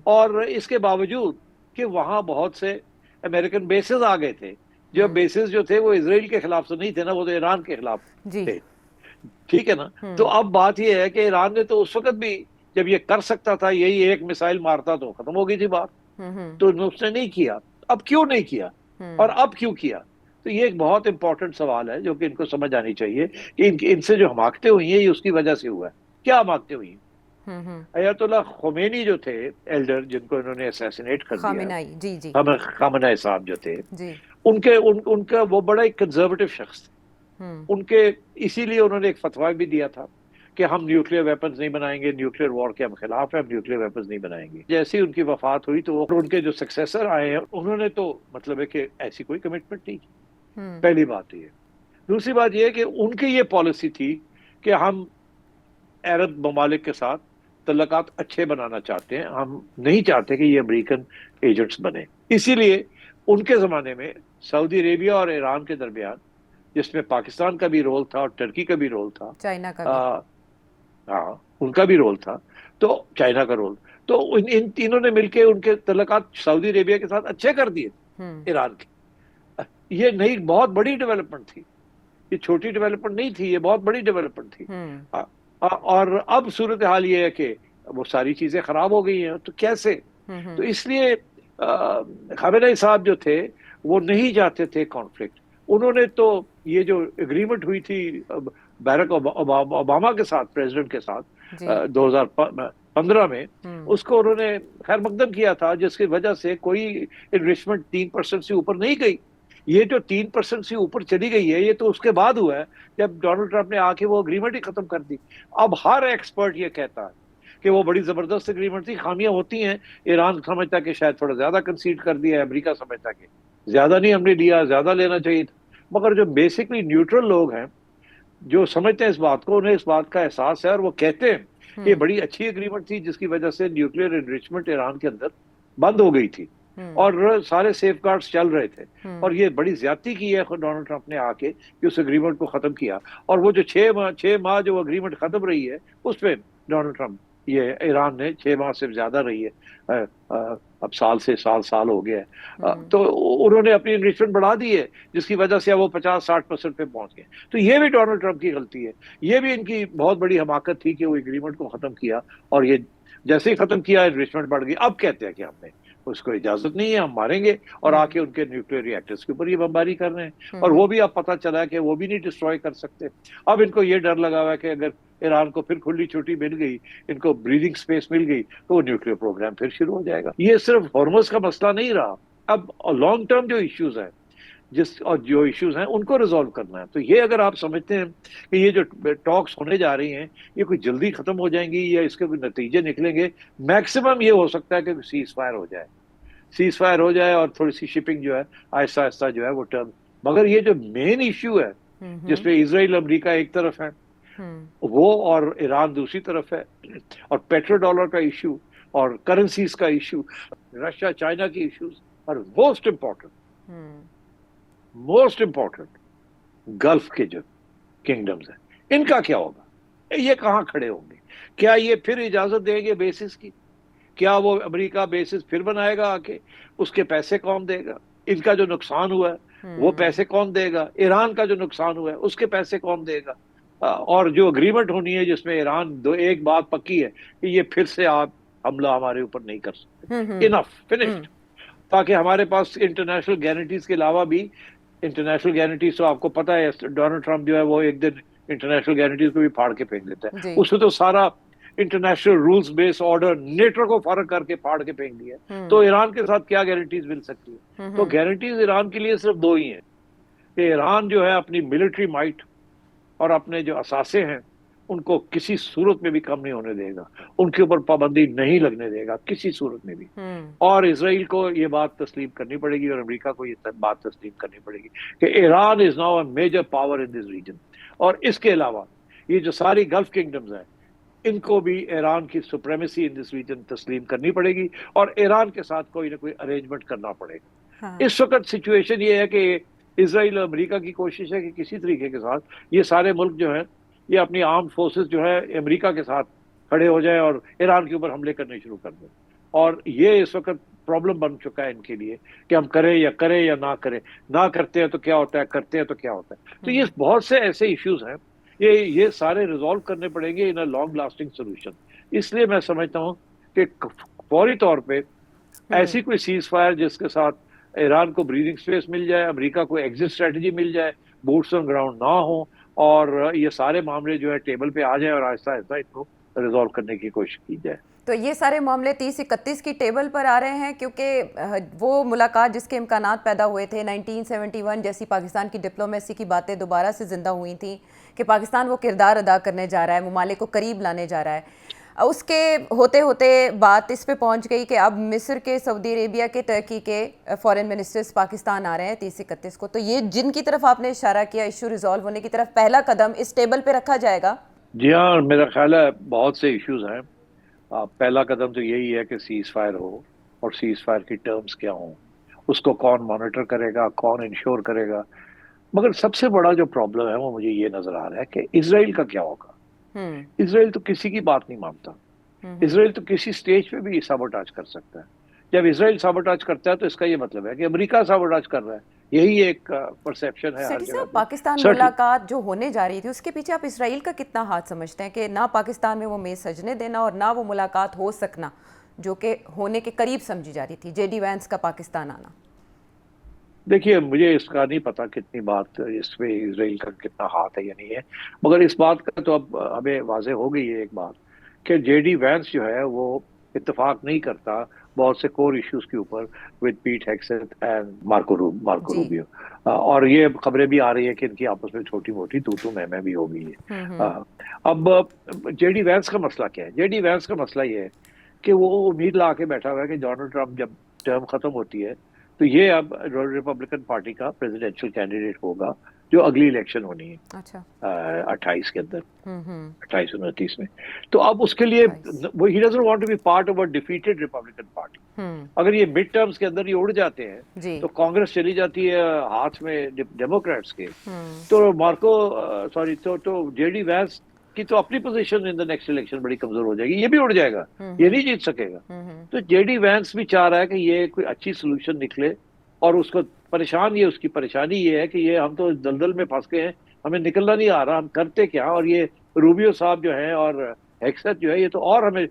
اور اس کے باوجود کہ وہاں بہت سے امریکن بیسز آ گئے تھے, جو بیسز جو تھے وہ اسرائیل کے خلاف تو نہیں تھے نا, وہ تو ایران کے خلاف تھے. ٹھیک ہے نا. تو اب بات یہ ہے کہ ایران نے تو اس وقت بھی جب یہ کر سکتا تھا, یہی ایک میسائل مارتا تو ختم ہو گئی تھی بات. تو اس نے نہیں کیا. اب کیوں نہیں کیا, اور اب کیوں کیا؟ تو یہ ایک بہت امپورٹنٹ سوال ہے جو کہ ان کو سمجھ آنی چاہیے کہ ان سے جو حماقتیں ہوئی ہیں یہ اس کی وجہ سے ہوا ہے. کیا حماقتیں ہوئی ہیں؟ آیت اللہ خمینی جو تھے ایلڈر, جن کو انہوں نے اسیسینیٹ کر دیا, خامنائی صاحب جو تھے, ان کا وہ بڑا ایک کنزرویٹو شخص تھے. ان کے اسی لیے انہوں نے ایک فتویٰ بھی دیا تھا کہ ہم نیوکلیر ویپنز نہیں بنائیں گے, نیوکلیر وار کے ہم خلاف ہیں, ہم نیوکلیر ویپنز نہیں بنائیں گے. جیسے ان کی وفات ہوئی تو ان کے جو سکسیسر آئے ہیں انہوں نے تو مطلب ہے کہ ایسی کوئی کمٹمنٹ نہیں کی. پہلی بات یہ. دوسری بات یہ کہ ان کی یہ پالیسی تھی کہ ہم عرب ممالک کے ساتھ تعلقات اچھے بنانا چاہتے ہیں, ہم نہیں چاہتے کہ یہ امریکن ایجنٹس بنے. اسی لیے ان کے زمانے میں سعودی عربیہ اور ایران کے درمیان، جس میں پاکستان کا بھی رول تھا اور ٹرکی کا بھی رول تھا، چائنا کا بھی، ہاں ان کا بھی رول تھا، تو چائنا کا رول، تو ان تینوں نے مل کے ان کے تعلقات سعودی عربیہ کے ساتھ اچھے کر دیے ایران کے. یہ نئی بہت بڑی ڈیولپمنٹ تھی، یہ چھوٹی ڈیولپمنٹ نہیں تھی، یہ بہت بڑی ڈیولپمنٹ تھی. اور اب صورتحال یہ ہے کہ وہ ساری چیزیں خراب ہو گئی ہیں. تو کیسے؟ تو اس لیے خامنہ ای صاحب جو تھے وہ نہیں چاہتے تھے کانفلکٹ. انہوں نے تو یہ جو اگریمنٹ ہوئی تھی بیرک اوباما کے ساتھ، پریزیڈنٹ کے ساتھ 2015 میں، اس کو انہوں نے خیر مقدم کیا تھا، جس کی وجہ سے کوئی انریچمنٹ 3% سے اوپر نہیں گئی. یہ جو 3% سے اوپر چلی گئی ہے، یہ تو اس کے بعد ہوا ہے جب ڈونلڈ ٹرمپ نے آ کے وہ اگریمنٹ ہی ختم کر دی. اب ہر ایکسپرٹ یہ کہتا ہے کہ وہ بڑی زبردست اگریمنٹ تھی. خامیاں ہوتی ہیں، ایران سمجھتا کہ شاید تھوڑا زیادہ کنسیڈ کر دیا ہے، امریکہ سمجھتا کہ زیادہ نہیں ہم نے لیا، زیادہ لینا چاہیے تھا. مگر جو بیسکلی نیوٹرل لوگ ہیں، جو سمجھتے ہیں اس بات کو، انہیں اس بات کا احساس ہے، اور وہ کہتے ہیں کہ یہ بڑی اچھی اگریمنٹ تھی جس کی وجہ سے نیوکلیئر انریچمنٹ ایران کے اندر بند ہو گئی تھی اور سارے سیف گارڈز چل رہے تھے. اور یہ بڑی زیادتی کی ہے ڈونلڈ ٹرمپ نے آ کے کہ اس اگریمنٹ کو ختم کیا. اور وہ جو 6 ماہ جو اگریمنٹ ختم رہی ہے، اس پہ ڈونلڈ ٹرمپ، یہ ایران نے 6 ماہ سے زیادہ رہی ہے، اب سال ہو گیا ہے، تو انہوں نے اپنی انریچمنٹ بڑھا دی ہے، جس کی وجہ سے وہ 50-60% پہ پہنچ گئے. تو یہ بھی ڈونلڈ ٹرمپ کی غلطی ہے، یہ بھی ان کی بہت بڑی حماقت تھی کہ وہ اگریمنٹ کو ختم کیا، اور یہ جیسے ہی ختم کیا انریچمنٹ بڑھ گئی. اب کہتے ہیں کہ ہم نے اس کو اجازت نہیں ہے، ہم ماریں گے، اور آ کے ان کے نیوکلیئر ری ایکٹرز کے اوپر یہ بمباری کر رہے ہیں. اور وہ بھی اب پتہ چلا ہے کہ وہ بھی نہیں ڈسٹروائے کر سکتے. اب ان کو یہ ڈر لگا ہوا ہے کہ اگر ایران کو پھر کھلی چھٹی مل گئی، ان کو بریدنگ سپیس مل گئی، تو وہ نیوکلیئر پروگرام پھر شروع ہو جائے گا. یہ صرف ہارمز کا مسئلہ نہیں رہا، اب لانگ ٹرم جو ایشوز ہیں، جو ایشوز ہیں ان کو ریزالو کرنا ہے. تو یہ اگر آپ سمجھتے ہیں کہ یہ جو ٹاکس ہونے جا رہی ہیں یہ کوئی جلدی ختم ہو جائیں گی یا اس کے کوئی نتیجے نکلیں گے، میکسیمم یہ ہو سکتا ہے کہ سیز فائر ہو جائے اور تھوڑی سی شپنگ جو ہے آہستہ آہستہ جو ہے وہ ٹرن. مگر یہ جو مین ایشو ہے جس پہ اسرائیل امریکہ ایک طرف ہے، وہ اور ایران دوسری طرف ہے، اور پیٹرو ڈالر کا ایشو اور کرنسیز کا ایشو، رشیا چائنا کی ایشوز، اور موسٹ امپورٹنٹ گلف کے جو کنگڈمز ہیں، ان کا کیا ہوگا؟ یہ کہاں کھڑے ہوں گے؟ کیا یہ پھر اجازت دیں گے بیسس کی؟ کیا وہ امریکہ بیسس پھر بنائے گا آ کے؟ اس کے پیسے کون دے گا؟ ان کا جو نقصان ہوا ہے وہ پیسے کون دے گا؟ ایران کا جو نقصان ہوا ہے اس کے پیسے کون دے گا؟ اور جو اگریمنٹ ہونی ہے جس میں ایران ایک بات پکی ہے کہ یہ پھر سے آپ حملہ ہمارے اوپر نہیں کر سکتے، انف فنشڈ. تاکہ ہمارے پاس انٹرنیشنل گارنٹیز کے علاوہ بھی، انٹرنیشنل گارنٹیز تو آپ کو پتہ ہے ڈونلڈ ٹرمپ جو ہے وہ ایک دن انٹرنیشنل گارنٹیز کو بھی پھاڑ کے پھینک دیتا ہے. اس میں تو سارا انٹرنیشنل رولز بیس آرڈر نیٹو کو فرق کر کے پھاڑ کے پھینک دیا. تو ایران کے ساتھ کیا گارنٹیز مل سکتی ہے؟ تو گارنٹیز ایران کے لیے صرف 2 ہی ہیں کہ ایران جو ہے اپنی ملٹری مائٹ اور اپنے جو اثاثے ہیں ان کو کسی صورت میں بھی کم نہیں ہونے دے گا، ان کے اوپر پابندی نہیں لگنے دے گا کسی صورت میں بھی. اور اسرائیل کو یہ بات تسلیم کرنی پڑے گی اور امریکہ کو یہ بات تسلیم کرنی پڑے گی کہ Iran is now a major power in this region. اور اس کے علاوہ یہ جو ساری گلف کنگڈمز ہیں ان کو بھی ایران کی سپریمیسی ان دس ریجن تسلیم کرنی پڑے گی، اور ایران کے ساتھ کوئی نہ کوئی ارینجمنٹ کرنا پڑے گا. اس وقت سچویشن یہ ہے کہ اسرائیل اور امریکہ کی کوشش ہے کہ کسی طریقے کے ساتھ یہ سارے ملک جو ہیں یہ اپنی آرمڈ فورسز جو ہے امریکہ کے ساتھ کھڑے ہو جائیں اور ایران کے اوپر حملے کرنے شروع کر دیں. اور یہ اس وقت پرابلم بن چکا ہے ان کے لیے کہ ہم کریں یا نہ کریں. نہ کرتے ہیں تو کیا ہوتا ہے، کرتے ہیں تو کیا ہوتا ہے. تو یہ بہت سے ایسے ایشوز ہیں، یہ سارے ریزالو کرنے پڑیں گے ان اے لانگ لاسٹنگ سولوشن. اس لیے میں سمجھتا ہوں کہ فوری طور پہ ایسی کوئی سیز فائر جس کے ساتھ ایران کو بریدنگ سپیس مل جائے، امریکہ کو ایگزٹ اسٹریٹجی مل جائے، بوٹس آن گراؤنڈ نہ ہوں، اور یہ سارے معاملے جو ہے ٹیبل پہ آ جائیں اور آہستہ آہستہ ان کو ریزالو کرنے کی کوشش کی جائے. تو یہ سارے معاملے 30-31 کی ٹیبل پر آ رہے ہیں، کیونکہ وہ ملاقات جس کے امکانات پیدا ہوئے تھے 1971 جیسی پاکستان کی ڈپلومیسی کی باتیں دوبارہ سے زندہ ہوئی تھیں کہ پاکستان وہ کردار ادا کرنے جا رہا ہے، ممالک کو قریب لانے جا رہا ہے. اس کے ہوتے ہوتے بات اس پہ پہنچ گئی کہ اب مصر کے، سعودی عربیہ کے، ترکی کے فارن منسٹرز پاکستان آ رہے ہیں 30-31 کو. تو یہ جن کی طرف آپ نے اشارہ کیا ایشو ریزالو ہونے کی طرف، پہلا قدم اس ٹیبل پہ رکھا جائے گا؟ جی ہاں، میرا خیال ہے بہت سے ایشوز ہیں. پہلا قدم تو یہی ہے کہ سیز فائر ہو اور سیز فائر کی ٹرمز کیا ہوں اس کو کون مانیٹر کرے گا, کون انشور کرے گا. مگر سب سے بڑا جو پرابلم ہے وہ مجھے یہ نظر آ رہا ہے کہ اسرائیل کا کیا ہوگا. اسرائیل تو کسی کی بات نہیں مانتا. اسرائیل تو کسی سٹیج پہ بھی سابوٹاج کر سکتا ہے. جب اسرائیل سابوٹاج کرتا ہے تو اس کا یہ مطلب ہے کہ امریکہ سابوٹاج کر رہا ہے. یہی ایک پرسیپشن ہے ہر سیٹھی جگہ صاحب, پہ. پاکستان ملاقات جو ہونے جا رہی تھی اس کے پیچھے آپ اسرائیل کا کتنا ہاتھ سمجھتے ہیں کہ نہ پاکستان میں وہ میز سجنے دینا اور نہ وہ ملاقات ہو سکنا جو کہ ہونے کے قریب سمجھی جا رہی تھی, جے ڈی وینس کا پاکستان آنا؟ دیکھیے مجھے اس کا نہیں پتا کتنی بات اس میں اسرائیل کا کتنا ہاتھ ہے یا نہیں ہے, مگر اس بات کا تو اب ہمیں واضح ہو گئی ہے ایک بات کہ جے ڈی وینس جو ہے وہ اتفاق نہیں کرتا بہت سے کور ایشوز کے اوپر with Pete Hegseth and Marco Rubio. اور یہ خبریں بھی آ رہی ہیں کہ ان کی آپس میں چھوٹی موٹی تو میں بھی ہو گئی ہے. اب جے ڈی وینس کا مسئلہ کیا ہے؟ جے ڈی وینس کا مسئلہ یہ ہے کہ وہ امید لا کے بیٹھا ہوا ہے کہ ڈونلڈ ٹرمپ جب ٹرم ختم ہوتی ہے تو یہ اب ریپبلکن پارٹی کا پریزیڈینشیل کینڈیڈیٹ ہوگا جو اگلی الیکشن ہونی ہے 28 کے اندر, 28-29 میں. تو اب اس کے لیے وہ ہی doesn't want to be part of a defeated Republican party. اگر یہ مڈ ٹرمز کے اندر یہ اڑ جاتے ہیں تو کانگریس چلی جاتی ہے ہاتھ میں ڈیموکریٹس کے, تو جے ڈی وینس کی تو اپنی position in the next election بڑی کمزور ہو جائے گی, یہ بھی اڑ جائے گا, یہ نہیں جیت سکے گا. تو جے ڈی وینس بھی چاہ رہا ہے کہ یہ کوئی اچھی سولوشن نکلے, اور اس کو اس کی پریشانی یہ ہے کہ یہ ہم تو دلدل میں پھنس گئے ہیں, ہمیں نکلنا نہیں آ رہا, ہم کرتے کیا. اور یہ روبیو صاحب جو ہیں اور ہیگسیت جو ہے یہ تو اور ہمیں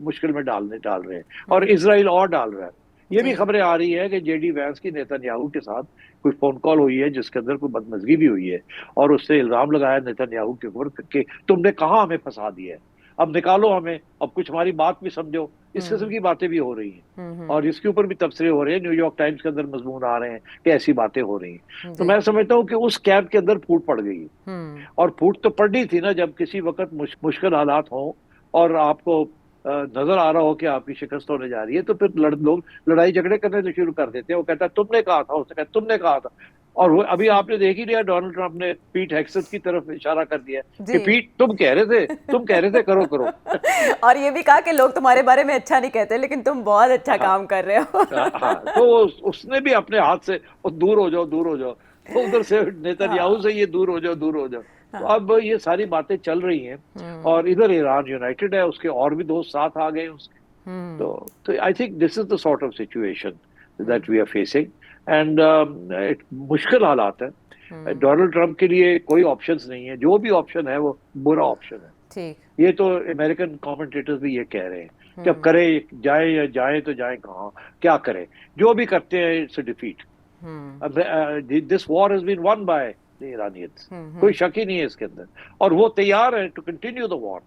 مشکل میں ڈال رہے ہیں, اور اسرائیل اور ڈال رہا ہے. یہ بھی خبریں آ رہی ہے کہ جے ڈی وینس کی نیتن کے ساتھ کوئی فون کال ہوئی ہے جس کے اندر کوئی بدمزگی بھی ہوئی ہے, اور اس سے الزام لگایا نیتن کے اوپر کہ تم نے کہاں ہمیں پھنسا دیا ہے, اب نکالو ہمیں, اب کچھ ہماری بات بھی سمجھو. اس قسم کی باتیں بھی ہو رہی ہیں, اور اس کے اوپر بھی تبصرے ہو رہے ہیں. نیو یارک ٹائمز کے اندر مضمون آ رہے ہیں کہ ایسی باتیں ہو رہی ہیں. تو میں سمجھتا ہوں کہ اس کیمپ کے اندر پھوٹ پڑ گئی, اور پھوٹ تو پڑنی تھی نا جب کسی وقت مشکل حالات ہوں اور آپ کو نظر آ رہا ہو کہ آپ کی شکست ہونے جا رہی ہے, تو پھر لوگ لڑائی جھگڑے کرنے شروع کر دیتے ہیں. وہ کہتا ہے تم نے کہا تھا, اس نے کہا تم نے کہا تھا. اور وہ ابھی آپ نے دیکھ ہی لیا ڈونلڈ ٹرمپ نے پیٹ ہیگسیت کی طرف اشارہ کر دیا کہ پیٹ تم کہہ رہے تھے کرو. اور یہ بھی کہا کہ لوگ تمہارے بارے میں اچھا نہیں کہتے لیکن تم بہت اچھا کام کر رہے ہو. تو اس نے بھی اپنے ہاتھ سے دور ہو جاؤ, ادھر سے نیتن سے یہ دور ہو جاؤ. تو اب یہ ساری باتیں چل رہی ہیں, اور ادھر ایران یونائٹڈ ہے, اس کے اور بھی دوست ساتھ آ گئے اس کے. تو I think this is the sort of situation that we are facing, and مشکل حالات ہیں. ڈونلڈ ٹرمپ کے لیے کوئی آپشنز نہیں ہے, جو بھی آپشن ہے وہ برا آپشن ہے. یہ تو امریکن کامنٹیٹرز بھی یہ کہہ رہے ہیں کہ اب کرے جائیں تو جائیں کہاں, کیا کریں, جو بھی کرتے ہیں it's a defeat. This war has been won by the Iranians, کوئی شک ہی نہیں ہے اس کے اندر, اور وہ تیار ہے ٹو کنٹینیو دا وار.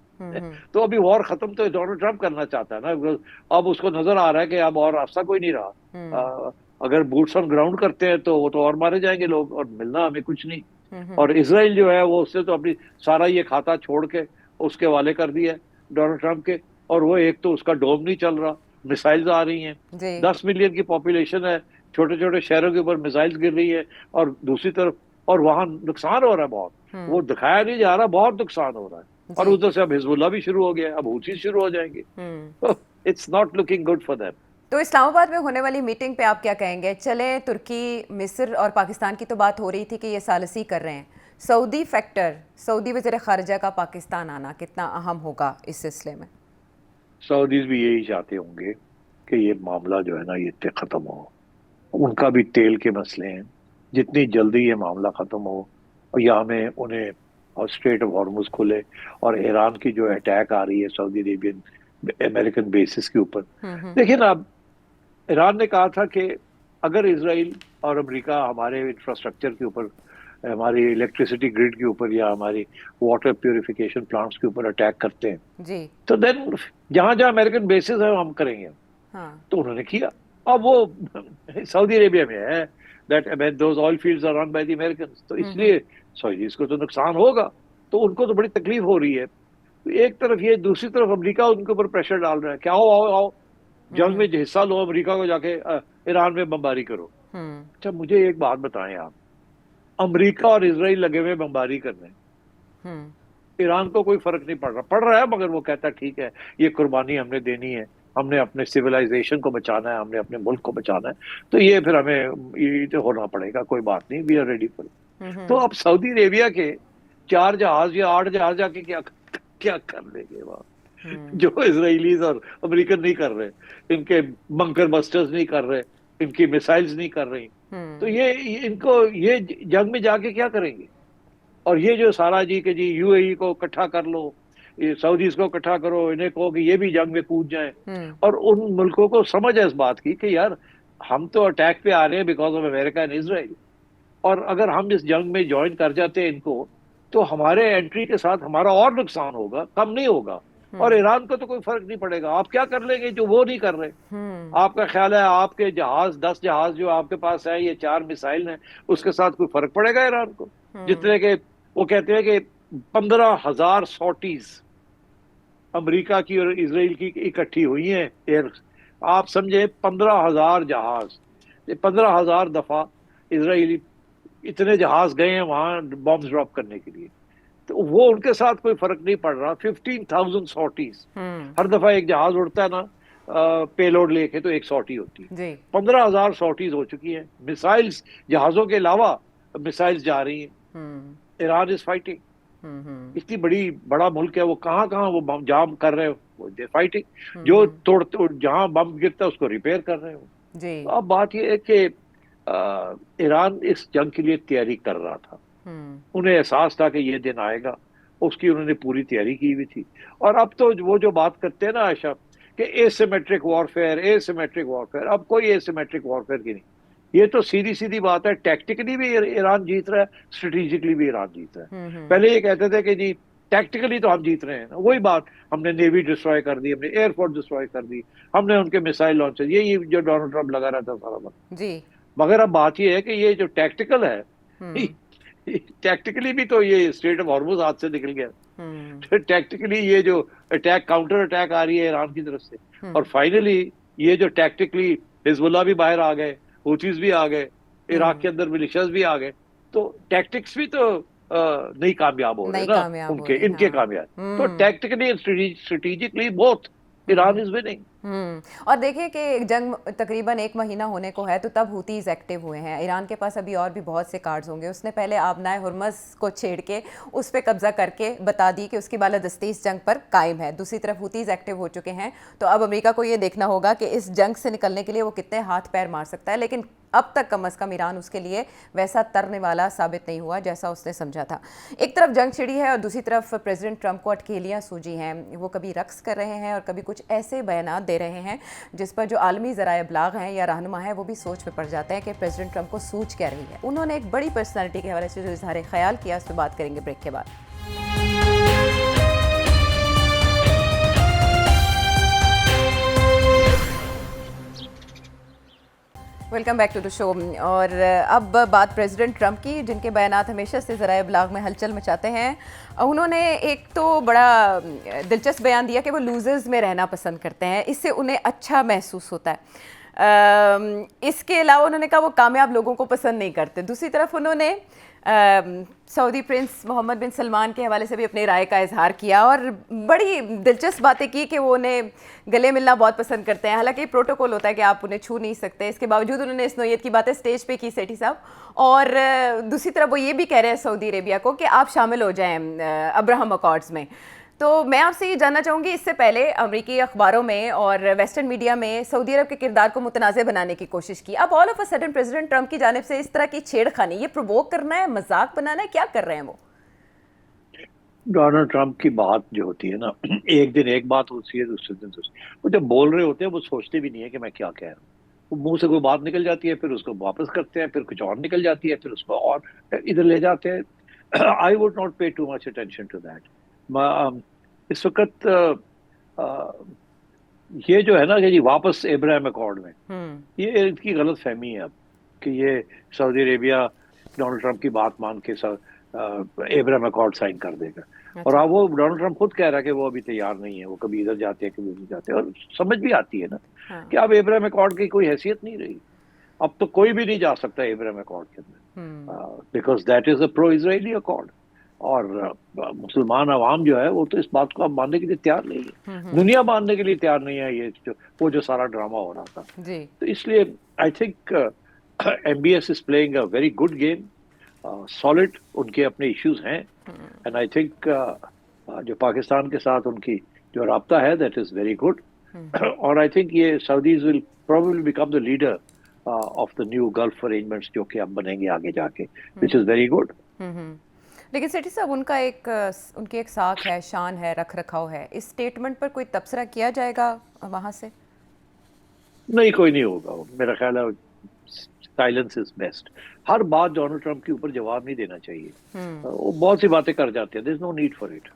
تو ابھی وار ختم تو ڈونلڈ ٹرمپ کرنا چاہتا ہے نا, اب اس کو نظر آ رہا ہے کہ اب اور راستہ کوئی نہیں رہا. اگر بوٹس آن گراؤنڈ کرتے ہیں تو وہ تو اور مارے جائیں گے لوگ, اور ملنا ہمیں کچھ نہیں. اور اسرائیل جو ہے وہ اس سے تو اپنی سارا یہ کھاتا چھوڑ کے اس کے حوالے کر دیا ہے ڈونلڈ ٹرمپ کے. اور وہ ایک تو اس کا ڈوم نہیں چل رہا, میسائلز آ رہی ہیں, 10 ملین کی پاپولیشن ہے, چھوٹے چھوٹے شہروں کے اوپر میسائلز گر رہی ہے, اور دوسری طرف اور وہاں نقصان ہو رہا ہے بہت, وہ دکھایا نہیں جا رہا, بہت نقصان ہو رہا ہے. اور ادھر سے اب حزب اللہ بھی شروع ہو گیا, اب حوثی شروع ہو جائیں گے. It's not looking good for them. تو اسلام آباد میں ہونے والی میٹنگ پہ آپ کیا کہیں گے؟ چلیں ترکی, مصر اور پاکستان کی تو بات ہو رہی تھی کہ یہ ثالثی کر رہے ہیں. سعودی فیکٹر, سعودی وزیر خارجہ کا پاکستان آنا کتنا اہم ہوگا اس سلسلے میں؟ سعودیز بھی یہی چاہتے ہوں گے کہ یہ معاملہ جو ہے نا یہ ختم ہو. ان کا بھی تیل کے مسئلے ہیں, جتنی جلدی یہ معاملہ ختم ہو, اور یہاں میں انہیں اسٹریٹ آف ہارمز کھلے, اور ایران کی جو اٹیک آ رہی ہے سعودی عربین امریکن بیسز کے اوپر. دیکھیں نا, اب ایران نے کہا تھا کہ اگر اسرائیل اور امریکہ ہمارے انفراسٹرکچر کے اوپر, ہماری الیکٹریسٹی گریڈ کے اوپر, یا ہماری واٹر پیوریفیکیشن پلانٹس کے اوپر اٹیک کرتے ہیں تو دین جہاں امریکن بیسز ہیں ہم کریں گے. تو انہوں نے کیا. اب وہ سعودی عربیہ میں ہے that those oil fields are run by the Americans, تو اس لیے سعودیز کو تو نقصان ہوگا, تو ان کو تو بڑی تکلیف ہو رہی ہے. ایک طرف یہ, دوسری طرف امریکہ ان کے اوپر پریشر ڈال رہا ہے کہ آؤ جنگ میں حصہ لو, امریکہ کو جا کے ایران میں بمباری کرو. اچھا مجھے ایک بات بتائیں آپ, امریکہ اور اسرائیل لگے ہوئے بمباری کرنے, ایران کو کوئی فرق نہیں پڑ رہا ہے, مگر وہ کہتا ہے ٹھیک ہے یہ قربانی ہم نے دینی ہے, ہم نے اپنے سویلائزیشن کو بچانا ہے, ہم نے اپنے ملک کو بچانا ہے, تو یہ پھر ہمیں یہ تو ہونا پڑے گا, کوئی بات نہیں, وی آر ریڈی فور. تو اب سعودی عربیہ کے 4 جہاز یا 8 جہاز جا کے کیا کر لیں گے وہاں, جو اسرائیلیز اور امریکن نہیں کر رہے, ان کے بنکر بسٹرز نہیں کر رہے, ان کی میسائلز نہیں کر رہی, تو یہ ان کو یہ جنگ میں جا کے کیا کریں گے. اور یہ جو سارا جی کہ جی یو اے ای کو اکٹھا کر لو, یہ سعودیز کو اکٹھا کرو, انہیں کہو کہ یہ بھی جنگ میں کود جائیں, اور ان ملکوں کو سمجھ ہے اس بات کی کہ یار ہم تو اٹیک پہ آ رہے ہیں because of America and Israel, اور اگر ہم اس جنگ میں جوائن کر جاتے ہیں ان کو, تو ہمارے انٹری کے ساتھ ہمارا اور نقصان ہوگا, کم نہیں ہوگا, اور ایران کو تو کوئی فرق نہیں پڑے گا. آپ کیا کر لیں گے جو وہ نہیں کر رہے؟ آپ کا خیال ہے آپ کے جہاز 10 جہاز جو آپ کے پاس ہے, یہ 4 میسائل ہیں, اس کے ساتھ کوئی فرق پڑے گا ایران کو؟ جتنے کہ وہ کہتے ہیں کہ 15,000 سوٹیز امریکہ کی اور اسرائیل کی اکٹھی ہوئی ہیں ایئر, آپ سمجھے 15,000 جہاز, 15,000 دفعہ اسرائیلی اتنے جہاز گئے ہیں وہاں بمز ڈراپ کرنے کے لیے, تو وہ ان کے ساتھ کوئی فرق نہیں پڑ رہا. 15,000 سوٹیز, ہر دفعہ ایک جہاز اڑتا ہے نا پے لوڈ لے کے, تو ایک سوٹی ہوتی ہے. 15,000 سوٹیز ہو چکی ہیں, میسائلز جہازوں کے علاوہ میسائلز جا رہی ہیں. ایران از فائٹنگ, اتنی بڑا ملک ہے, وہ کہاں وہ بم جام کر رہے ہو, دے فائٹنگ, جو جہاں بم گرتا ہے اس کو ریپیئر کر رہے ہو. تو اب بات یہ ہے کہ ایران اس جنگ کے لیے تیاری کر رہا تھا, انہیں احساس تھا کہ یہ دن آئے گا, اس کی انہوں نے پوری تیاری کی ہوئی تھی. اور اب تو وہ جو بات کرتے ہیں نا عائشہ کہ اے سیمیٹرک وارفیئر, اب کوئی اے سیمیٹرک وارفیئر کی نہیں, یہ تو سیدھی بات ہے, ٹیکٹیکلی بھی ایران جیت رہا ہے, اسٹریٹجکلی بھی ایران جیت رہا ہے. پہلے یہ کہتے تھے کہ جی ٹیکٹیکلی تو ہم جیت رہے ہیں, وہی بات, ہم نے نیوی ڈسٹروائے کر دی, ہم نے ایئر فورس ڈسٹروائے کر دی, ہم نے ان کے میسائل لانچر, یہ جو ڈونلڈ ٹرمپ لگا رہا تھا سارا وقت. مگر اب بات یہ ہے کہ یہ جو ٹیکٹیکل ہے, ٹیکٹیکلی بھی تو یہ اسٹریٹ آف ہارمز ہاتھ سے نکل گیا, ٹیکٹیکلی یہ جو اٹیک کاؤنٹر اٹیک آ رہی ہے ایران کی طرف سے, اور فائنلی یہ جو ٹیکٹیکلی حزب اللہ بھی باہر آ گئے, ہوتیز بھی آ گئے, عراق کے اندر ملیشیاز بھی آ گئے, تو ٹیکٹکس بھی تو نہیں کامیاب ہو رہے نا ان کے کامیاب. تو ٹیکٹیکلی اسٹریٹجکلی بوتھ ایران از وننگ. اور دیکھیں کہ جنگ تقریباً 1 مہینہ ہونے کو ہے, تو تب ہوتیز ایکٹیو ہوئے ہیں. ایران کے پاس ابھی اور بھی بہت سے کارڈز ہوں گے. اس نے پہلے آبنائے ہرمز کو چھیڑ کے اس پہ قبضہ کر کے بتا دی کہ اس کی بالادستی اس جنگ پر قائم ہے. دوسری طرف ہوتیز ایکٹیو ہو چکے ہیں, تو اب امریکہ کو یہ دیکھنا ہوگا کہ اس جنگ سے نکلنے کے لیے وہ کتنے ہاتھ پیر مار سکتا ہے. لیکن اب تک کم از کم ایران اس کے لیے ویسا ترنے والا ثابت نہیں ہوا جیسا اس نے سمجھا تھا. ایک طرف جنگ چھڑی ہے اور دوسری طرف پریزیڈنٹ ٹرمپ کو اٹکیلیاں سوجی ہیں. وہ کبھی رقص کر رہے ہیں اور کبھی کچھ ایسے بیانات دے رہے ہیں جس پر جو عالمی ذرائع ابلاغ ہیں یا رہنما ہیں وہ بھی سوچ میں پڑ جاتے ہیں کہ پریزیڈنٹ ٹرمپ کو سوچ کیا رہی ہے. انہوں نے ایک بڑی پرسنالٹی کے حوالے سے جو اظہار خیال کیا, اس پہ بات کریں گے بریک کے بعد. ویلکم بیک ٹو دا شو. اور اب بات پریزیڈنٹ ٹرمپ کی, جن کے بیانات ہمیشہ سے ذرائع ابلاغ میں ہلچل مچاتے ہیں. انہوں نے ایک تو بڑا دلچسپ بیان دیا کہ وہ لوزرز میں رہنا پسند کرتے ہیں, اس سے انہیں اچھا محسوس ہوتا ہے. اس کے علاوہ انہوں نے کہا وہ کامیاب لوگوں کو پسند نہیں کرتے. دوسری طرف انہوں نے سعودی پرنس محمد بن سلمان کے حوالے سے بھی اپنی رائے کا اظہار کیا اور بڑی دلچسپ باتیں کی کہ وہ انہیں گلے ملنا بہت پسند کرتے ہیں. حالانکہ پروٹوکول ہوتا ہے کہ آپ انہیں چھو نہیں سکتے, اس کے باوجود انہوں نے اس نوعیت کی باتیں اسٹیج پہ کی سیٹھی صاحب. اور دوسری طرف وہ یہ بھی کہہ رہے ہیں سعودی عربیہ کو کہ آپ شامل ہو جائیں ابراہم اکارڈز میں. تو میں آپ سے یہ جاننا چاہوں گی, اس سے پہلے امریکی اخباروں میں اور ویسٹرن میڈیا میں سعودی عرب کے کردار کو متنازع بنانے کی کوشش کی. اب all of a sudden president Trump کی جانب سے اس طرح کی چھیڑ خانی, یہ پرووک کرنا ہے, مذاق بنانا ہے, کیا کر رہے ہیں وہ؟ ڈونلڈ ٹرمپ کی بات جو ہوتی ہے نا, ایک دن ایک بات ہوتی ہے, دوسرے دن دوسری. وہ جب بول رہے ہوتے ہیں وہ سوچتے بھی نہیں ہے کہ میں کیا کہہ رہا ہوں. وہ منہ سے کوئی بات نکل جاتی ہے, پھر اس کو واپس کرتے ہیں, پھر کچھ اور نکل جاتی ہے, پھر اس کو اور ادھر لے جاتے ہیں. I would not pay too much attention to that. اس وقت یہ جو ہے نا کہ جی واپس ابراہیم اکارڈ میں, یہ ان کی غلط فہمی ہے اب کہ یہ سعودی عربیہ ڈونلڈ ٹرمپ کی بات مان کے ابراہیم اکارڈ سائن کر دے گا. اور اب وہ ڈونلڈ ٹرمپ خود کہہ رہا ہے کہ وہ ابھی تیار نہیں ہے, وہ کبھی ادھر جاتے ہیں کبھی ادھر جاتے ہیں. اور سمجھ بھی آتی ہے نا کہ اب ابراہیم اکارڈ کی کوئی حیثیت نہیں رہی. اب تو کوئی بھی نہیں جا سکتا ابراہیم اکارڈ کے اندر, because that is a pro Israeli accord. اور مسلمان عوام جو ہے وہ تو اس بات کو اب ماننے کے لیے تیار نہیں ہے, دنیا ماننے کے لیے تیار نہیں ہے یہ جو سارا ڈرامہ ہو رہا تھا. جی تو اس لیے I think M B S is playing a very good game, solid, ان کے اپنے ایشوز ہیں, اینڈ آئی تھنک جو پاکستان کے ساتھ ان کی جو رابطہ ہے دیٹ از ویری گڈ, اور آئی تھنک یہ Saudis will probably become the leader of the new golf arrangements جو کہ اب بنیں گے آگے جا کے, وچ از ویری گڈ. لیکن سیٹھی صاحب ان کی ایک ساکھ ہے, شان ہے, رکھ رکھاؤ ہے, اس سٹیٹمنٹ پر کوئی تبصرہ کیا جائے گا وہاں سے؟ نہیں, کوئی نہیں ہوگا, میرا خیال ہے سائلنس از بیسٹ. ہر بات ڈونلڈ ٹرمپ کے اوپر جواب نہیں دینا چاہیے, وہ بہت سی باتیں کر جاتے ہیں, دیر از نو نیڈ فار اٹ.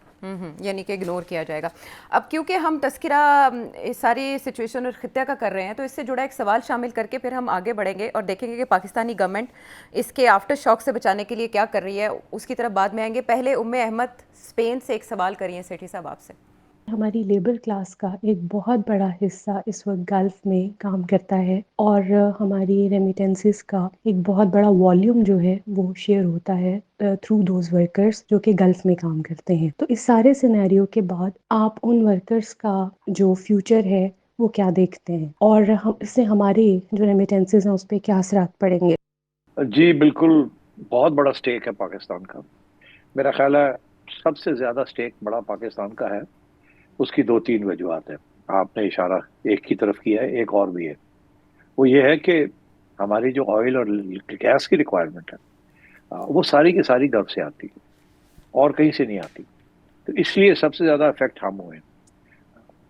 یعنی کہ اگنور کیا جائے گا. اب کیونکہ ہم تذکرہ اس ساری سچویشن اور خطے کا کر رہے ہیں تو اس سے جڑا ایک سوال شامل کر کے پھر ہم آگے بڑھیں گے اور دیکھیں گے کہ پاکستانی گورنمنٹ اس کے آفٹر شاک سے بچانے کے لیے کیا کر رہی ہے, اس کی طرف بعد میں آئیں گے. پہلے احمد اسپین سے ایک سوال کریے سیٹھی صاحب آپ سے. ہماری لیبر کلاس کا ایک بہت بڑا حصہ اس وقت گلف میں کام کرتا ہے اور ہماری ریمیٹنسز کا ایک بہت بڑا والیوم جو ہے وہ شیئر ہوتا ہے تھرو دوز ورکرز جو کہ گلف میں کام کرتے ہیں. تو اس سارے سینیریو کے بعد آپ ان ورکرز کا جو فیوچر ہے وہ کیا دیکھتے ہیں اور اس سے ہماری جو ریمیٹنسز ہیں اس پہ کیا اثرات پڑیں گے؟ جی بالکل, بہت بڑا سٹیک ہے پاکستان کا. میرا خیال ہے سب سے زیادہ سٹیک بڑا پاکستان کا ہے. اس کی 2-3 وجوہات ہیں, آپ نے اشارہ ایک کی طرف کیا ہے, ایک اور بھی ہے. وہ یہ ہے کہ ہماری جو آئل اور گیس کی ریکوائرمنٹ ہے وہ ساری کی ساری گلف سے آتی ہے اور کہیں سے نہیں آتی, تو اس لیے سب سے زیادہ افیکٹ ہم ہوئے.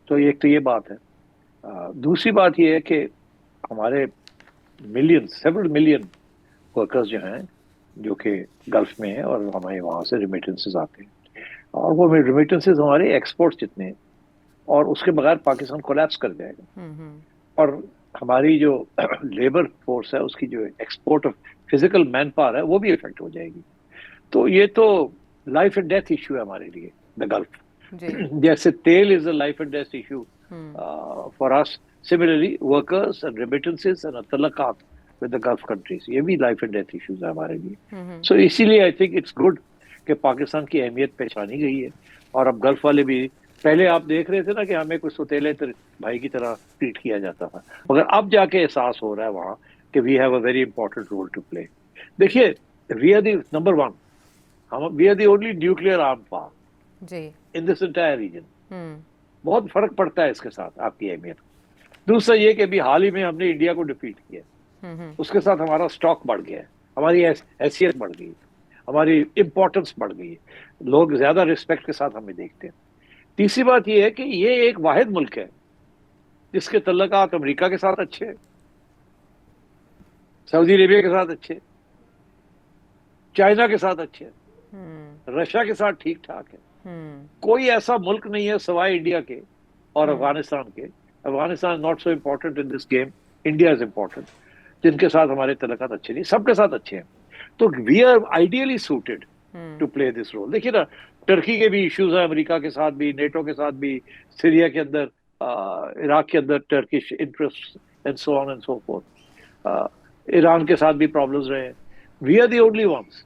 تو ایک تو یہ بات ہے. دوسری بات یہ ہے کہ ہمارے سیورل ملین ورکرز جو ہیں جو کہ گلف میں ہیں اور ہمیں وہاں سے ریمیٹنسز آتے ہیں, اور وہ ریمیٹنسز ہمارے ایکسپورٹس جتنے ہیں, اور اس کے بغیر پاکستان کولیپس کر جائے گا. اور ہماری جو لیبر فورس ہے اس کی جو export of physical manpower ہے وہ بھی افیکٹ ہو جائے گی. تو یہ تو لائف اینڈ ڈیتھ ایشو ہے ہمارے لیے دا گلف. جیسے تیل is a life and death issue for us, similarly workers and remittances and تعلقات ود دا گلف کنٹریز, یہ بھی لائف اینڈ ڈیتھ ایشوز ہے ہمارے لیے. سو اسی لیے آئی تھنک اٹس گڈ کہ پاکستان کی اہمیت پہچانی گئی ہے. اور اب گلف والے بھی, پہلے آپ دیکھ رہے تھے نا کہ ہمیں کچھ سوتیلے بھائی کی طرح ٹریٹ کیا جاتا تھا, مگر اب جا کے احساس ہو رہا ہے وہاں کہ we have a very important role to play. دیکھیے, we are the number 1, we are the only nuclear arm power in this entire region. بہت فرق پڑتا ہے اس کے ساتھ آپ کی اہمیت. دوسرا یہ کہ ابھی حال ہی میں ہم نے انڈیا کو ڈیفیٹ کیا, اس کے ساتھ ہمارا اسٹاک بڑھ گیا ہے, ہماری حیثیت بڑھ گئی, ہماری امپورٹنس بڑھ گئی ہے, لوگ زیادہ رسپیکٹ کے ساتھ ہمیں دیکھتے ہیں. تیسری بات یہ ہے کہ یہ ایک واحد ملک ہے جس کے تعلقات امریکہ کے ساتھ اچھے, سعودی عربیہ کے ساتھ اچھے, چائنا کے ساتھ اچھے, رشیا کے ساتھ ٹھیک ٹھاک ہے. کوئی ایسا ملک نہیں ہے سوائے انڈیا کے اور افغانستان کے. Afghanistan not so important in this game, India is important, جن کے ساتھ ہمارے تعلقات اچھے نہیں, سب کے ساتھ اچھے ہیں. تو we are ideally suited to play this role. دیکھیے نا, ٹرکی کے بھی ایشوز ہیں, امریکہ کے ساتھ بھی, نیٹو کے ساتھ بھی, سیریا کے اندر, عراق کے اندر Turkish interest and so on and so forth, Iran کے ساتھ بھی پرابلمز رہے ہیں. We are the only ones.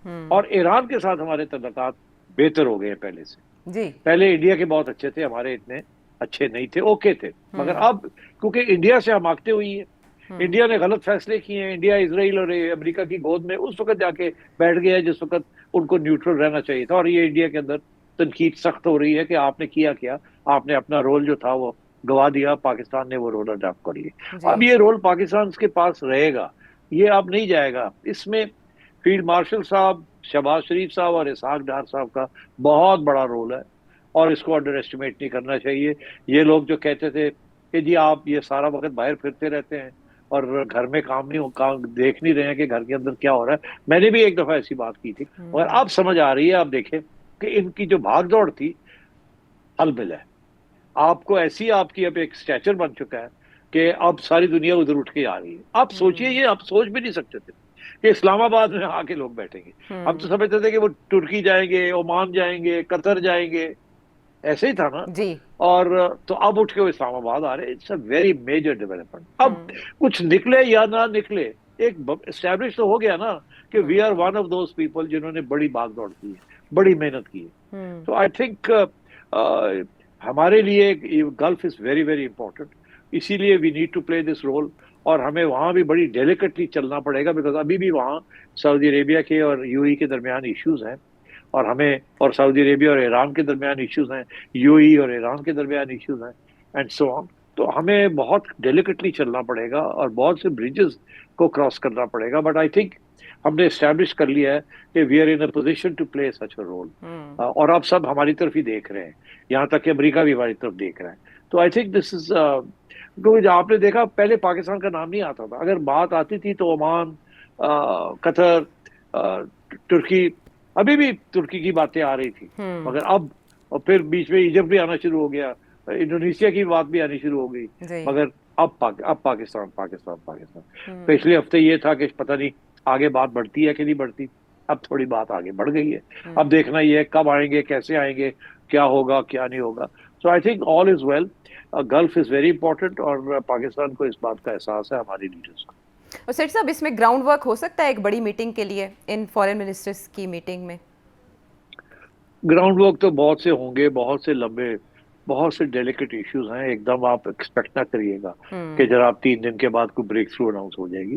اور ایران کے ساتھ ہمارے تعلقات بہتر ہو گئے ہیں پہلے سے. پہلے انڈیا کے بہت اچھے تھے, ہمارے اتنے اچھے نہیں تھے, اوکے تھے, مگر اب کیونکہ انڈیا سے ہم آگتے ہوئی ہیں, انڈیا نے غلط فیصلے کیے ہیں, انڈیا اسرائیل اور امریکہ کی گود میں اس وقت جا کے بیٹھ گیا جس وقت ان کو نیوٹرل رہنا چاہیے تھا. اور یہ انڈیا کے اندر تنقید سخت ہو رہی ہے کہ آپ نے کیا, آپ نے اپنا رول جو تھا وہ گوا دیا, پاکستان نے وہ رول اڈاپٹ کر لیا. اب یہ رول پاکستان کے پاس رہے گا, یہ اب نہیں جائے گا. اس میں فیلڈ مارشل صاحب, شہباز شریف صاحب اور اسحاق ڈار صاحب کا بہت بڑا رول ہے, اور اس کو انڈر ایسٹیمیٹ نہیں کرنا چاہیے. یہ لوگ جو کہتے تھے کہ جی آپ یہ سارا وقت باہر پھرتے رہتے ہیں اور گھر میں کام دیکھ نہیں رہے ہیں کہ گھر کے اندر کیا ہو رہا ہے. میں نے بھی ایک دفعہ ایسی بات کی تھی, مگر اب سمجھ آ رہی ہے. آپ دیکھیں کہ ان کی جو بھاگ دوڑ تھی حل مل ہے. آپ کو ایسی آپ کی اب ایک اسٹیچر بن چکا ہے کہ اب ساری دنیا ادھر اٹھ کے آ رہی ہے. آپ سوچئے, یہ آپ سوچ بھی نہیں سکتے تھے کہ اسلام آباد میں آ کے لوگ بیٹھیں گے. ہم تو سمجھتے تھے کہ وہ ترکی جائیں گے, عمان جائیں گے, قطر جائیں گے, ایسے ہی تھا نا جی. اور تو اب اٹھ کے وہ اسلام آباد آ رہے. It's a very major development. اب کچھ نکلے یا نہ نکلے, ایک اسٹیبلش تو ہو گیا نا کہ we are one of those people جنہوں نے بڑی بھاگ دوڑ کی ہے. بڑی محنت کی ہے. تو آئی تھنک ہمارے لیے Gulf is very very important, اسی لیے we need to play this role, اور ہمیں وہاں بھی بڑی ڈیلیکیٹلی چلنا پڑے گا, بیکاز ابھی بھی وہاں سعودی عربیہ کے اور یو ای کے درمیان ایشوز ہیں, اور ہمیں اور سعودی عربیہ اور ایران کے درمیان ایشوز ہیں, یو ای اور ایران کے درمیان ایشوز ہیں, اینڈ سو آن. تو ہمیں بہت ڈیلیکیٹلی چلنا پڑے گا اور بہت سے بریجز کو کراس کرنا پڑے گا, بٹ آئی تھنک ہم نے اسٹیبلش کر لیا ہے کہ we are in a position to play such a role, اور اب سب ہماری طرف ہی دیکھ رہے ہیں, یہاں تک کہ امریکہ بھی ہماری طرف دیکھ رہا ہے. تو آئی تھنک دس از, آپ نے دیکھا پہلے پاکستان کا نام نہیں آتا تھا, اگر بات آتی تھی تو عمان, قطر, ترکی, ابھی بھی ترکی کی باتیں آ رہی تھی, مگر اب, اور پھر بیچ میں ایجپٹ بھی آنا شروع ہو گیا, انڈونیشیا کی بات بھی آنی شروع ہو گئی, مگر اب پاکستان پاکستان پاکستان. پچھلے ہفتے یہ تھا کہ پتہ نہیں آگے بات بڑھتی ہے کہ نہیں بڑھتی, اب تھوڑی بات آگے بڑھ گئی ہے, اب دیکھنا یہ ہے کب آئیں گے, کیسے آئیں گے, کیا ہوگا کیا نہیں ہوگا. So I think all is well, Gulf is very important, اور پاکستان کو اس بات کا احساس ہے, ہماری لیڈرز کو. اور سیٹھی صاحب اس میں گراؤنڈ ورک ہو سکتا ہے ایک بڑی میٹنگ کے لیے, ان فارن منسٹرز کی میٹنگ میں؟ گراؤنڈ ورک تو بہت سے ہوں گے, بہت سے لمبے, بہت سے ڈیلیکیٹ ایشوز ہیں, ایک دم آپ ایکسپیکٹ نہ کریے گا کہ جناب 3 دن کے بعد کوئی بریک تھرو اناؤنس ہو جائے گی.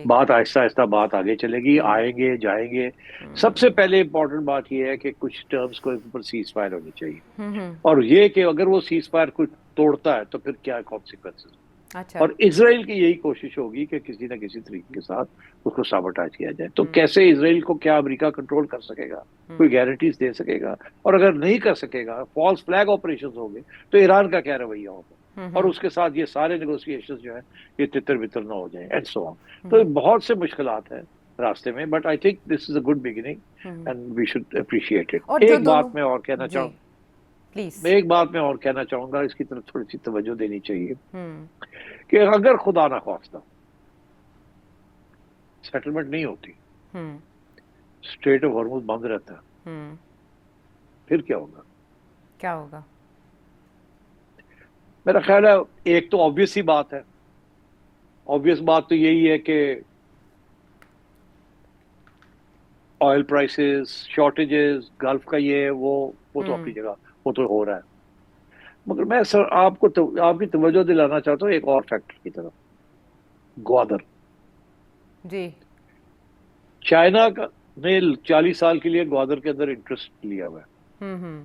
بات آہستہ آہستہ بات آگے چلے گی, آئیں گے جائیں گے. سب سے پہلے امپورٹنٹ بات یہ ہے کہ کچھ ٹرمز کو اوپر سیز فائر ہونی چاہیے, اور یہ کہ اگر وہ سیز فائر کوئی توڑتا ہے تو پھر کیا کانسیکوینسز. اور اسرائیل کی یہی کوشش ہوگی کہ کسی نہ کسی طریقے کے ساتھ اس کو سابوٹاج کیا جائے. تو کیسے اسرائیل کو کیا امریکہ کنٹرول کر سکے گا, کوئی گارنٹیز دے سکے گا, اور اگر نہیں کر سکے گا, فالس فلیگ آپریشنز ہوں گے, تو ایران کا کیا رویہ ہوگا, اور اس کے ساتھ یہ سارے نیگوسیشنز جو ہیں یہ تتر بتر نہ ہو جائیں, اینڈ سو آن. تو بہت سے مشکلات ہیں راستے میں, but I think this is a good beginning and we should appreciate it. ایک بات میں اور کہنا چاہوں, ایک بات میں اور کہنا چاہوں گا, اس کی طرف تھوڑی سی توجہ دینی چاہیے, کہ اگر خدا نہ خواستہ سیٹلمنٹ نہیں ہوتی, اسٹریٹ آف ہارموز بند رہتا, پھر کیا ہوگا؟ کیا ہوگا؟ میرا خیال ہے ایک تو آبویس ہی بات ہے, آبویس بات تو یہی ہے کہ آئل پرائسز, شارٹیجز, گلف کا یہ وہ تو اپنی جگہ وہ تو ہو رہا ہے, مگر میں سر آپ کی توجہ دلانا چاہتا ہوں ایک اور فیکٹر کی طرف, گوادر. جی, چائنا نے 40 سال کے لیے گوادر کے اندر انٹرسٹ لیا ہوا ہے.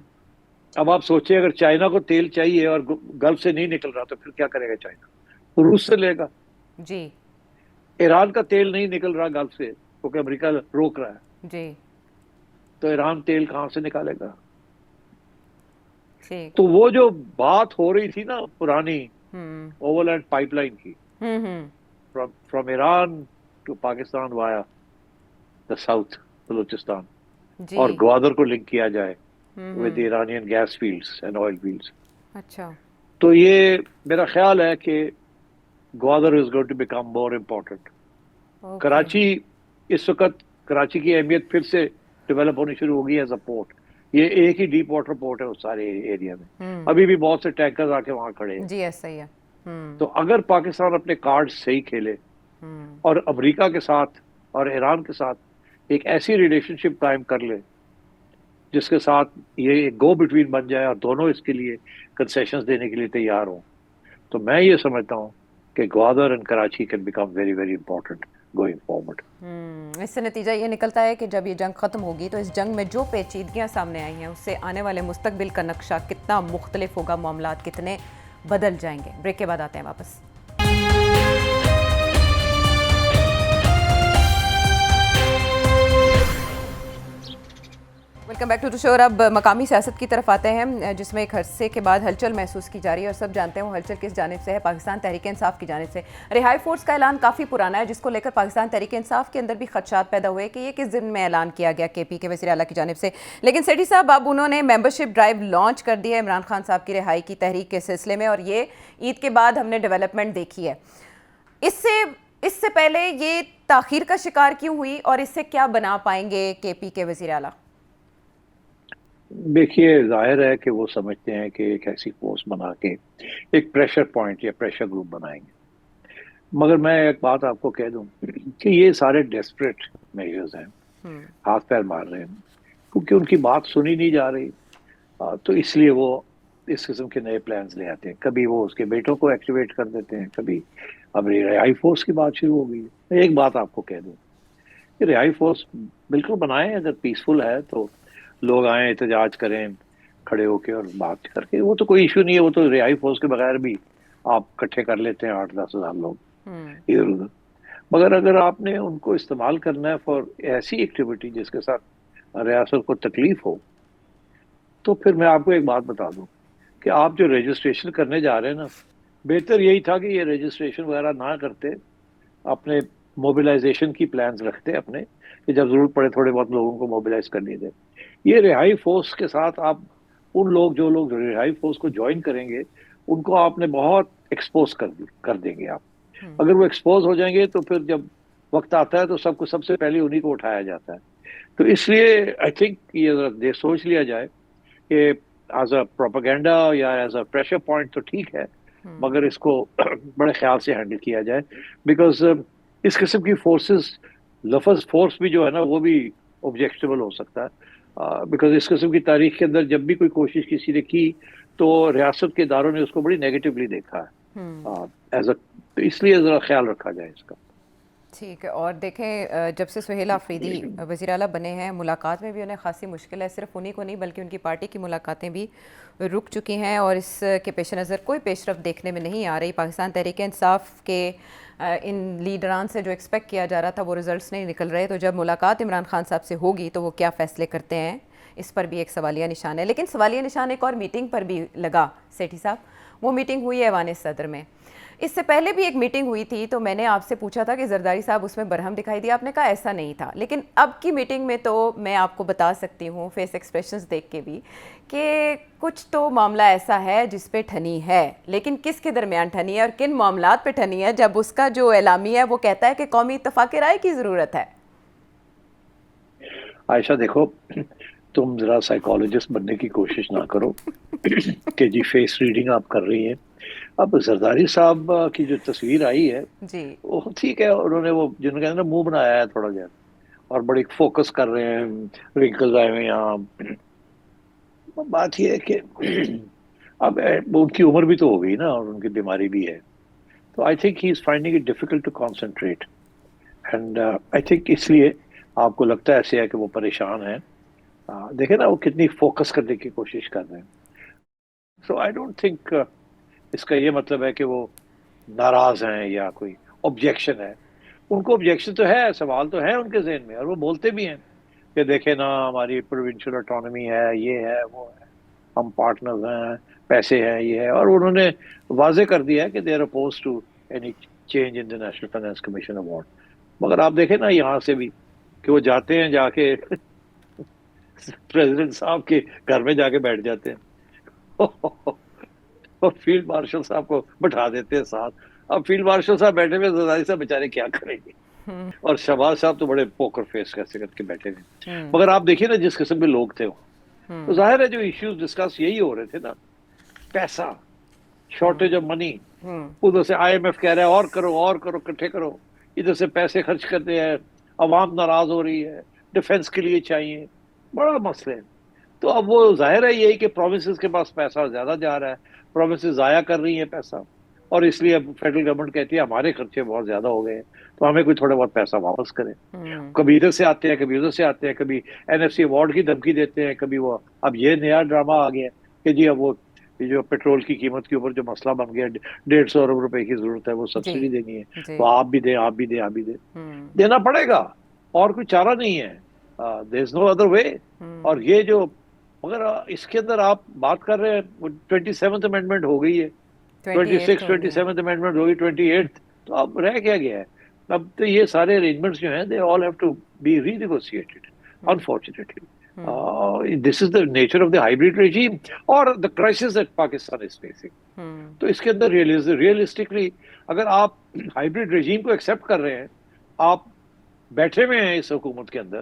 اب آپ سوچیں اگر چائنا کو تیل چاہیے اور گلف سے نہیں نکل رہا تو پھر کیا کرے گا چائنا؟ روس سے لے گا. جی, ایران کا تیل نہیں نکل رہا گلف سے کیونکہ امریکہ روک رہا ہے, جی, تو ایران تیل کہاں سے نکالے گا؟ تو وہ جو بات ہو رہی تھی نا پرانی اوورلینڈ پائپ لائن کی, from Iran to Pakistan via the south Balochistan, اور گوادر کو لنک کیا جائے with Iranian gas fields and oil fields. اچھا, تو یہ میرا خیال ہے کہ Gwadar is going to become more important. Karachi اس وقت, کراچی کی اہمیت پھر سے ڈیولپ ہونی شروع ہوگی ایز اے پورٹ. یہ ایک ہی ڈیپ واٹر پورٹ ہے اس سارے ایریا میں, ابھی بھی بہت سے ٹینکرز آ کے وہاں کھڑے ہیں. جی ایسا ہی ہے. تو اگر پاکستان اپنے کارڈ صحیح کھیلے اور امریکہ کے ساتھ اور ایران کے ساتھ ایک ایسی ریلیشن شپ قائم کر لے جس کے ساتھ یہ گو بٹوین بن جائے اور دونوں اس کے لیے کنسیشنز دینے کے لیے تیار ہوں, تو میں یہ سمجھتا ہوں کہ Gwadar and Karachi can become very very important going forward. اس سے نتیجہ یہ نکلتا ہے کہ جب یہ جنگ ختم ہوگی تو اس جنگ میں جو پیچیدگیاں سامنے آئی ہیں اس سے آنے والے مستقبل کا نقشہ کتنا مختلف ہوگا, معاملات کتنے بدل جائیں گے. بریک کے بعد آتے ہیں واپس. ویلکم بیک ٹو دا شو. اب مقامی سیاست کی طرف آتے ہیں جس میں ایک عرصے کے بعد ہلچل محسوس کی جا رہی ہے, اور سب جانتے ہیں وہ ہلچل کس جانب سے ہے, پاکستان تحریک انصاف کی جانب سے. رہائی فورس کا اعلان کافی پرانا ہے جس کو لے کر پاکستان تحریک انصاف کے اندر بھی خدشات پیدا ہوئے کہ یہ کس دن میں اعلان کیا گیا کے پی کے وزیر اعلیٰ کی جانب سے. لیکن سیٹھی صاحب اب انہوں نے ممبرشپ ڈرائیو لانچ کر دی ہے عمران خان صاحب کی رہائی کی تحریک کے سلسلے میں, اور یہ عید کے بعد ہم نے ڈیولپمنٹ دیکھی ہے. اس سے پہلے یہ تاخیر کا شکار کیوں ہوئی, اور اس سے کیا بنا پائیں گے کے پی کے وزیر اعلیٰ؟ دیکھیے ظاہر ہے کہ وہ سمجھتے ہیں کہ ایک ایسی فورس بنا کے ایک پریشر پوائنٹ یا پریشر گروپ بنائیں گے, مگر میں ایک بات آپ کو کہہ دوں کہ یہ سارے ڈیسپریٹ میجرز ہیں, ہاتھ پیر مار رہے ہیں. کیونکہ ان کی بات سنی نہیں جا رہی. تو اس لیے وہ اس قسم کے نئے پلانز لے آتے ہیں. کبھی وہ اس کے بیٹوں کو ایکٹیویٹ کر دیتے ہیں, کبھی اب رہائی فورس کی بات شروع ہو گئی ہے. میں ایک بات آپ کو کہہ دوں کہ رہائی فورس بالکل بنائیں, اگر پیسفل ہے تو لوگ آئیں, احتجاج کریں کھڑے ہو کے اور بات کر کے, وہ تو کوئی ایشو نہیں ہے. وہ تو رہائی فورس کے بغیر بھی آپ اکٹھے کر لیتے ہیں 8-10 ہزار لوگ ادھر ادھر. مگر اگر آپ نے ان کو استعمال کرنا ہے فار ایسی ایکٹیویٹی جس کے ساتھ ریاست کو تکلیف ہو, تو پھر میں آپ کو ایک بات بتا دوں کہ آپ جو رجسٹریشن کرنے جا رہے ہیں نا, بہتر یہی تھا کہ یہ رجسٹریشن وغیرہ نہ کرتے, اپنے موبلائزیشن کی پلانز رکھتے اپنے, کہ جب ضرورت پڑے تھوڑے بہت لوگوں کو موبلائز کرنے دیں. یہ رہائی فورس کے ساتھ آپ ان لوگ جو لوگ رہائی فورس کو جوائن کریں گے ان کو آپ نے بہت ایکسپوز کر دیں گے آپ. اگر وہ ایکسپوز ہو جائیں گے تو پھر جب وقت آتا ہے تو سب سے پہلے انہی کو اٹھایا جاتا ہے. تو اس لیے آئی تھنک یہ سوچ لیا جائے کہ ایز اے پروپیگنڈا یا ایز اے پریشر پوائنٹ تو ٹھیک ہے, مگر اس کو بڑے خیال سے ہینڈل کیا جائے, بیکاز اس قسم کی فورسز, لفظ فورس بھی جو ہے نا وہ بھی آبجیکٹیبل ہو سکتا ہے, بیکاز اس قسم کی تاریخ کے اندر جب بھی کوئی کوشش کسی نے کی تو ریاست کے اداروں نے اس کو بڑی نیگیٹولی دیکھا ہے ایز اے. تو اس لیے ذرا خیال رکھا جائے اس کا. ٹھیک ہے. اور دیکھیں جب سے سہیل آفریدی وزیر اعلیٰ بنے ہیں, ملاقات میں بھی انہیں خاصی مشکل ہے. صرف انہی کو نہیں بلکہ ان کی پارٹی کی ملاقاتیں بھی رک چکی ہیں, اور اس کے پیش نظر کوئی پیش رفت دیکھنے میں نہیں آ رہی. پاکستان تحریک انصاف کے ان لیڈران سے جو ایکسپیکٹ کیا جا رہا تھا وہ ریزلٹس نہیں نکل رہے. تو جب ملاقات عمران خان صاحب سے ہوگی تو وہ کیا فیصلے کرتے ہیں, اس پر بھی ایک سوالیہ نشان ہے. لیکن سوالیہ نشان ایک اور میٹنگ پر بھی لگا سیٹھی صاحب. وہ میٹنگ ہوئی ہے ایوان صدر میں. اس سے پہلے بھی ایک میٹنگ ہوئی تھی تو میں نے آپ سے پوچھا تھا کہ زرداری صاحب اس میں برہم دکھائی دیا, آپ نے کہا ایسا نہیں تھا. لیکن اب کی میٹنگ میں تو میں آپ کو بتا سکتی ہوں فیس ایکسپریشنز دیکھ کے بھی کہ کچھ تو معاملہ ایسا ہے جس پہ ٹھنی ہے. لیکن کس کے درمیان ٹھنی ہے اور کن معاملات پہ ٹھنی ہے, جب اس کا جو اعلامیہ ہے وہ کہتا ہے کہ قومی اتفاق رائے کی ضرورت ہے. عائشہ دیکھو, تم ذرا سائیکالوجسٹ بننے کی کوشش نہ کرو کہ جی فیس ریڈنگ آپ کر رہی ہیں. اب زرداری صاحب کی جو تصویر آئی ہے جی وہ ٹھیک ہے, انہوں نے وہ جنہوں نے منہ بنایا ہے تھوڑا جہا اور بڑی فوکس کر رہے ہیں, رنکلز آئے ہوئے یہاں. بات یہ ہے کہ اب ان کی عمر بھی تو ہو گئی نا اور ان کی بیماری بھی ہے, تو I think he is finding it difficult to concentrate, and I think اس لیے آپ کو لگتا ہے ایسے ہے کہ وہ پریشان ہیں. دیکھیں نا وہ کتنی فوکس کرنے کی کوشش کر رہے ہیں. سو آئی ڈونٹ تھنک اس کا یہ مطلب ہے کہ وہ ناراض ہیں یا کوئی آبجیکشن ہے. ان کو آبجیکشن تو ہے, سوال تو ہے ان کے ذہن میں, اور وہ بولتے بھی ہیں کہ دیکھیں نا ہماری پروونشل آٹونومی ہے, یہ ہے وہ ہے, ہم پارٹنرز ہیں, پیسے ہیں, یہ ہے. اور انہوں نے واضح کر دیا ہے کہ they are oppose to any change in the national finance commission award. مگر آپ دیکھیں نا یہاں سے بھی کہ وہ جاتے ہیں, جا کے پریزیڈنٹ صاحب کے گھر میں جا کے بیٹھ جاتے ہیں اور فیلڈ مارشل صاحب کو بٹھا دیتے ہیں ساتھ. اب فیلڈ مارشل صاحب بیٹھے ہوئے, زرداری صاحب بیچارے کیا کریں گے, اور شہباز صاحب تو بڑے پوکر فیس کیسے کر کے بیٹھے ہوئے. مگر آپ دیکھیے نا جس قسم کے لوگ تھے وہ, تو ظاہر ہے جو ایشوز ڈسکس یہی ہو رہے تھے نا, پیسہ, شارٹیج آف منی. ادھر سے آئی ایم ایف کہہ رہا ہے اور کرو اکٹھے کرو, ادھر سے پیسے خرچ کرتے ہیں, عوام ناراض ہو رہی ہے, ڈیفنس کے لیے چاہیے, بڑا مسئلہ ہے. تو اب وہ ظاہر ہے یہی کہ پروونسز کے پاس پیسہ زیادہ جا رہا ہے, پروونسز ضائع کر رہی ہیں پیسا, اور اس لیے اب فیڈرل گورنمنٹ کہتی ہے ہمارے خرچے بہت زیادہ ہو گئے ہیں تو ہمیں کوئی تھوڑا بہت پیسہ واپس کرے. کبھی ادھر سے آتے ہیں, کبھی ادھر سے آتے ہیں, کبھی این ایف سی ایوارڈ کی دھمکی دیتے ہیں, کبھی وہ اب یہ نیا ڈرامہ آ گیا کہ جی اب وہ جو پیٹرول کی قیمت کے اوپر جو مسئلہ بن گیا 150 ارب روپے کی ضرورت ہے, وہ سبسڈی دینی ہے, تو آپ بھی دیں, دینا پڑے گا, اور کوئی چارہ نہیں ہے, there is no other way. اور یہ جو مگر اس کے اندر آپ بات کر رہے ہیں 27th امینڈمنٹ ہو گئی ہے, 27th امینڈمنٹ ہوگی, 28th, تو اب رہ کیا گیا ہے. اب تو یہ سارے ارینجمنٹس جو ہیں they all have to be renegotiated, unfortunately. This is the nature of the hybrid regime or the crisis that Pakistan is facing. تو اس کے اندر ریئلسٹکلی اگر آپ ہائبرڈ رجیم کو ایکسیپٹ کر رہے ہیں, آپ بیٹھے ہوئے ہیں اس حکومت کے اندر,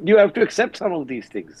you have to accept some of these things.